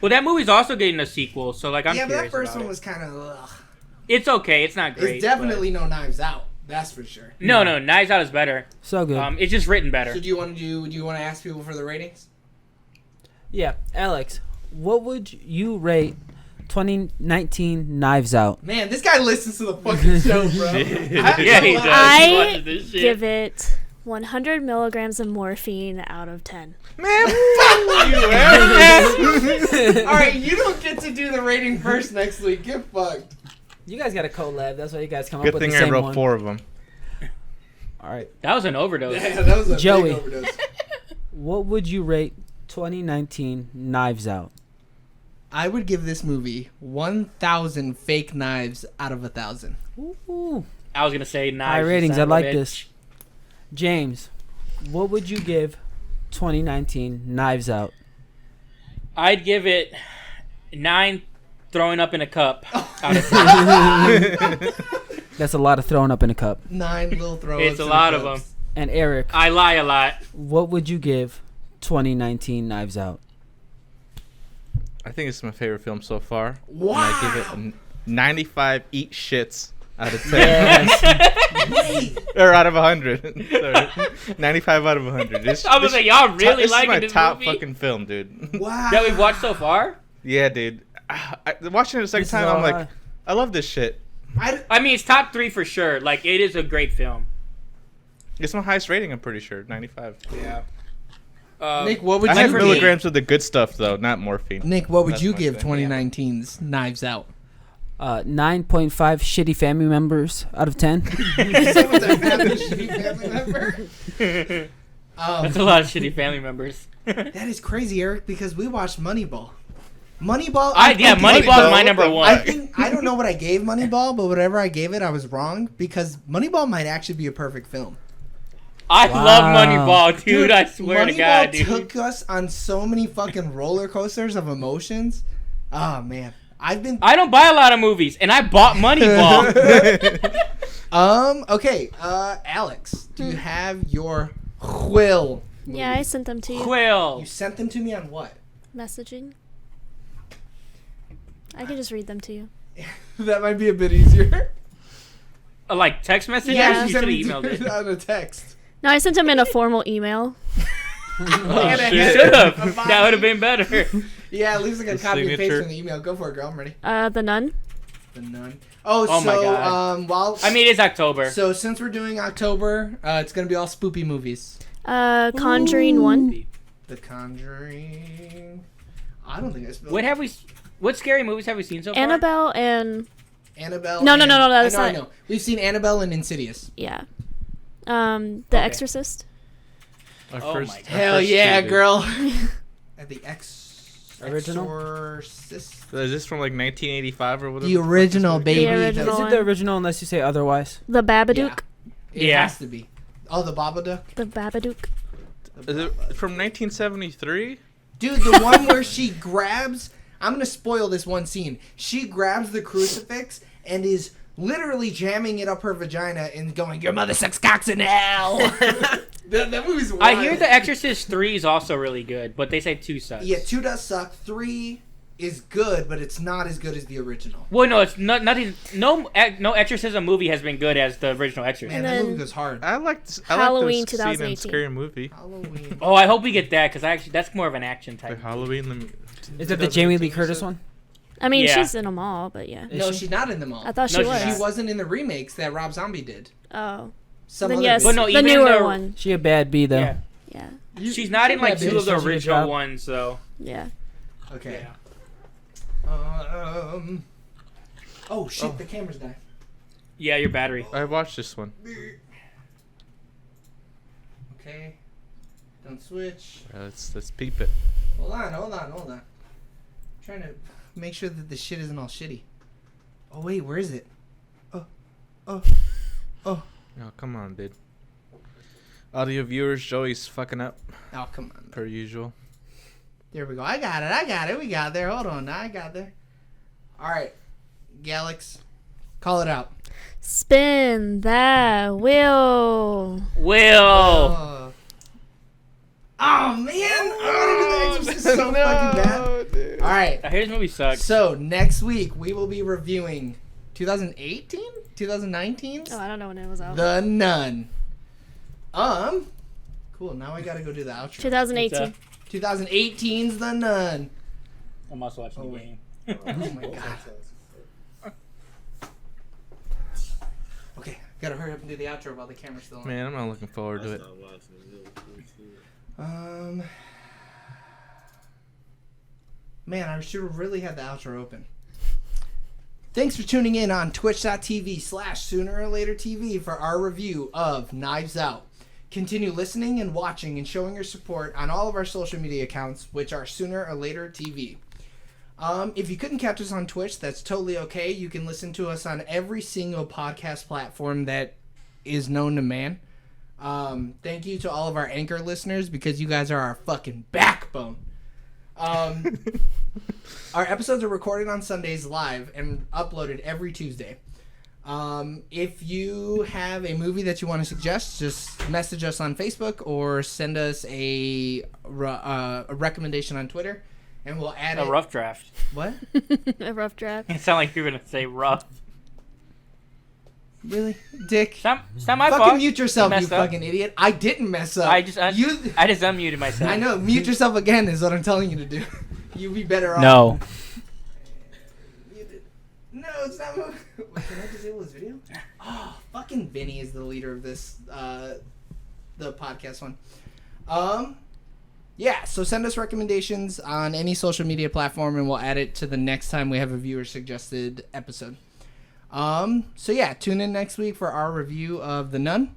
Well, that movie's also getting a sequel, so like I'm yeah, curious but that first about one it. was kind of. It's okay. It's not great. It's definitely no Knives Out. That's for sure. No, Knives Out is better. So good. It's just written better. So do you want to ask people for the ratings? Yeah, Alex, what would you rate 2019 Knives Out? Man, this guy listens to the fucking show, bro. Yeah, he does. He I watches this shit. give it 100 milligrams of morphine out of 10. Man, fuck you, man. All right, you don't get to do the rating first next week. Get fucked. You guys got a collab. That's why you guys come up Good with thing the I same wrote one. 4 of them. All right. That was an overdose. Yeah, that was a Joey. big overdose. What would you rate 2019 Knives Out? I would give this movie 1,000 fake knives out of 1,000. Ooh. I was gonna say Knives. High ratings. son I of a like bitch. this. James, what would you give 2019 Knives Out? I'd give it 9 throwing up in a cup out of 10. That's a lot of throwing up in a cup. 9 little throws. It's a lot of them. And Eric, I lie a lot. what would you give 2019 Knives Out? I think it's my favorite film so far. Wow. And I give it a 95 eat shits out of 10. Yes. Or out of 100. Sorry. 95 out of 100. I was like, y'all really this liking is my this top movie? fucking film, dude. Wow. That we've watched so far? Yeah, dude. Watching it the second This is time, all I'm like, high. I love this shit. I mean, it's top 3 for sure. Like, it is a great film. It's my highest rating, I'm pretty sure. 95. Yeah. Nick, what would I you have for give? me- milligrams of the good stuff, though, not morphine. Nick, what would That's you my give thing, 2019's Knives Out? 9.5 shitty family members out of 10. Someone's a happy shitty family member. That's a lot of shitty family members. That is crazy, Eric, because we watched Moneyball. Moneyball. Moneyball is my number one. I don't know what I gave Moneyball, but whatever I gave it, I was wrong because Moneyball might actually be a perfect film. I Wow. love Moneyball, dude. I swear to Moneyball God, dude. took us on so many fucking roller coasters of emotions. Oh man, I don't buy a lot of movies, and I bought Moneyball. Okay. Alex, do you have your Quill? Yeah, I sent them to you. Quill. You sent them to me on what? Messaging. I can just read them to you. That might be a bit easier. Like text messages? Yeah. You should have me emailed it. on a text. No, I sent them in a formal email. Oh, you should have. That would have been better. Yeah, it leaves like a The copy and paste signature. from the email. Go for it, girl. I'm ready. The Nun. The Nun. Oh, Oh so my God. while I mean, it's October. so since we're doing October, it's gonna be all spoopy movies. Conjuring 1. The Conjuring. I don't think I spelled. What scary movies have we seen so far? Annabelle and... Annabelle. No, and- that's I not- know. We've seen Annabelle and Insidious. Yeah. The Exorcist. Our Oh first, my our God. Hell first yeah, two, dude. girl. At the Original? Exorcist. Is this from like 1985 or whatever? The original, baby. The original. Is it the original unless you say otherwise? The Babadook. It Yeah. has to be. Oh, the Babadook. The Babadook. Is it from 1973? Dude, the one where she grabs... I'm going to spoil this one scene. She grabs the crucifix and is literally jamming it up her vagina and going, "Your mother sucks cocks in hell." that movie's wild. I hear The Exorcist 3 is also really good, but they say 2 sucks. Yeah, 2 does suck. 3... is good, but it's not as good as the original. Well, no, it's not. Nothing. No Exorcism movie has been good as the original Exorcist. Man, And that then movie goes hard. I like Halloween the scene in 2018. Scary Movie. Halloween. Oh, I hope we get that because actually that's more of an action The type. Halloween. Is it the Jamie Lee Curtis one? I mean, Yeah. she's in them all, but yeah. Is No, she? she's not in them all. I thought No, she she's was. not. She wasn't in the remakes that Rob Zombie did. Oh. Some Then other yes, But no, the even newer the- one. She a bad B though. Yeah. Yeah. She's not in like She two of the does a good original job. ones, though. Yeah. Okay. Yeah. Oh shit! The camera's dying. Yeah, your battery. I watched this one. Okay. Don't switch. Let's peep it. Hold on. Trying to make sure that the shit isn't all shitty. Oh wait, where is it? Oh. Oh, come on, dude. Audio viewers, Joey's fucking up Oh, come on. per usual. There we go. I got it. We got there. Hold on. I got there. All right. Galax, call it out. Spin that wheel. Will. Oh, man. I want to do the Exorcist so fucking bad. Dude. All right. I hear this movie sucks. So, next week, we will be reviewing 2018? 2019's Oh, I don't know when it was out. The Nun. Cool. Now I got to go do the outro. 2018. 2018's The Nun. I'm also watching the wait. game. Oh, my God. Okay. Got to hurry up and do the outro while the camera's still on. Man, I'm not looking forward to it. Man, I should have really had the outro open. Thanks for tuning in on twitch.tv/soonerorlatertv for our review of Knives Out. Continue listening and watching and showing your support on all of our social media accounts, which are Sooner or Later TV. If you couldn't catch us on Twitch, that's totally okay. You can listen to us on every single podcast platform that is known to man. Thank you to all of our Anchor listeners because you guys are our fucking backbone. Our episodes are recorded on Sundays live and uploaded every Tuesday. If you have a movie that you want to suggest, just message us on Facebook or send us a recommendation on Twitter, and we'll add A it. rough draft. What? A rough draft. It sounded like you were gonna say rough. Really, Dick? It's not my Fucking fault. mute yourself, you messed up. fucking idiot! I didn't mess up. I just unmuted myself. I know. Mute yourself again is what I'm telling you to do. You'd be better off. No. No, it's not. Wait, can I disable his video? Oh, fucking Vinny is the leader of this, the podcast one. Yeah, so send us recommendations on any social media platform and we'll add it to the next time we have a viewer suggested episode. So yeah, tune in next week for our review of The Nun.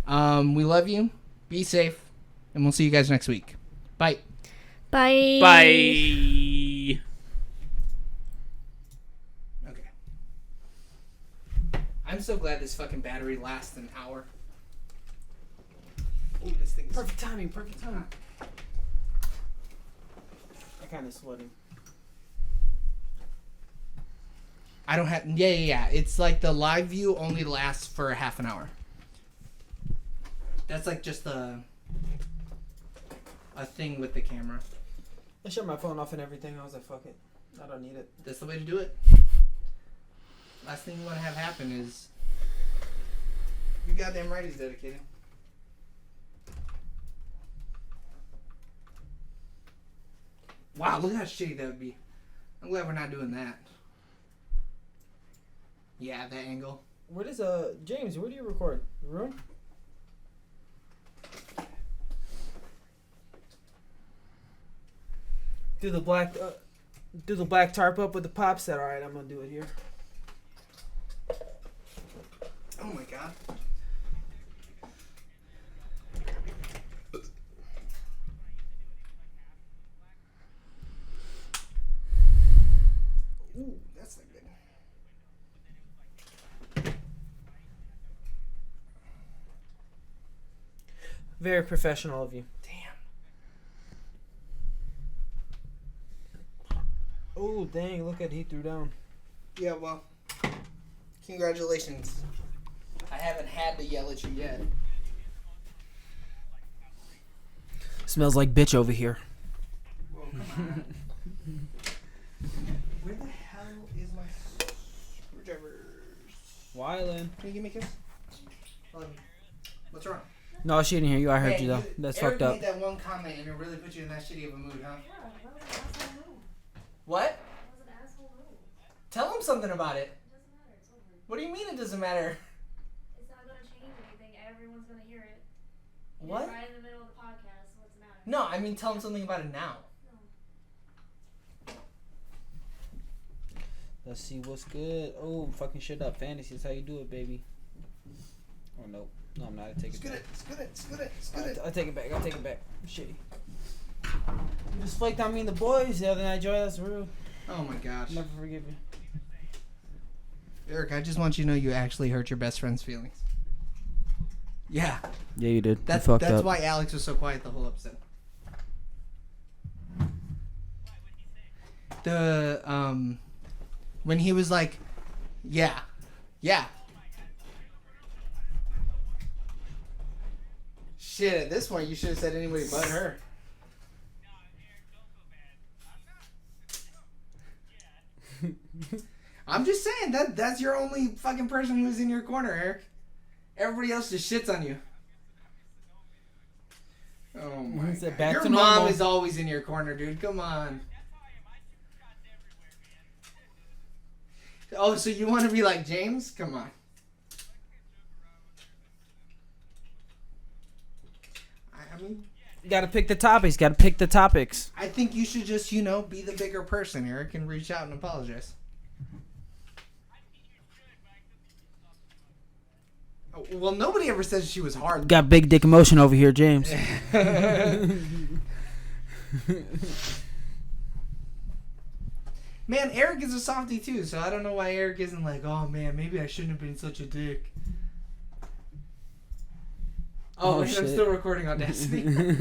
We love you. Be safe. And we'll see you guys next week. Bye. Bye. Bye. Okay. I'm so glad this fucking battery lasts an hour. Ooh, this thing's Perfect timing. I kind of sweating. I don't have. Yeah. It's like the live view only lasts for a half an hour. That's like just a thing with the camera. I shut my phone off and everything. I was like, fuck it. I don't need it. That's the way to do it. Last thing you want to have happen is you goddamn right he's dedicated. Wow, look how shitty that would be. I'm glad we're not doing that. Yeah, that angle. Where does James? Where do you record? Room? Do the black tarp up with the pop set. All right, I'm gonna do it here. Oh my god. Ooh, that's not good. Very professional of you. Damn. Oh dang! Look at he threw down. Yeah, well, congratulations. I haven't had to yell at you yet. Smells like bitch over here. Well, come on. Where the hell is my screwdriver? Wyland. Can you give me a kiss? What's wrong? No, she didn't hear you. I heard Hey, you though. That's Eric fucked up. made that one comment and it really put you in that shitty of a mood, huh? Yeah, that was an asshole move. What? That was an asshole move. Tell him something about it. It doesn't matter. It's over. What do you mean it doesn't matter? It's not gonna change anything. Everyone's gonna hear it. You're What? right in the middle of the podcast. What's the matter? No, I mean tell him something about it now. Let's see what's good. Oh, fucking shit up. Fantasy is how you do it, baby. Oh, no. No, I'm not. I take it back. I take it back. I take it back. Shitty. You just flaked on me and the boys the other night, Joy. That's rude. Oh my gosh. Never forgive you. Eric, I just want you to know you actually hurt your best friend's feelings. Yeah. Yeah, you did. That's why Alex was so quiet the whole episode. When he was like, yeah. Shit, at this point you should have said anybody but her. I'm just saying that's your only fucking person who's in your corner, Eric. Everybody else just shits on you. Oh my god. Back Your to mom normal. is always in your corner, dude. Come on. Oh, so you want to be like James? Come on. I mean, Gotta pick the topics. Gotta pick the topics. I think you should just, be the bigger person, Eric, and reach out and apologize. Well, nobody ever says she was hard. Got big dick emotion over here, James. Man, Eric is a softie too, so I don't know why Eric isn't like, oh man, maybe I shouldn't have been such a dick. Oh, wait, I'm shit. still recording on Destiny.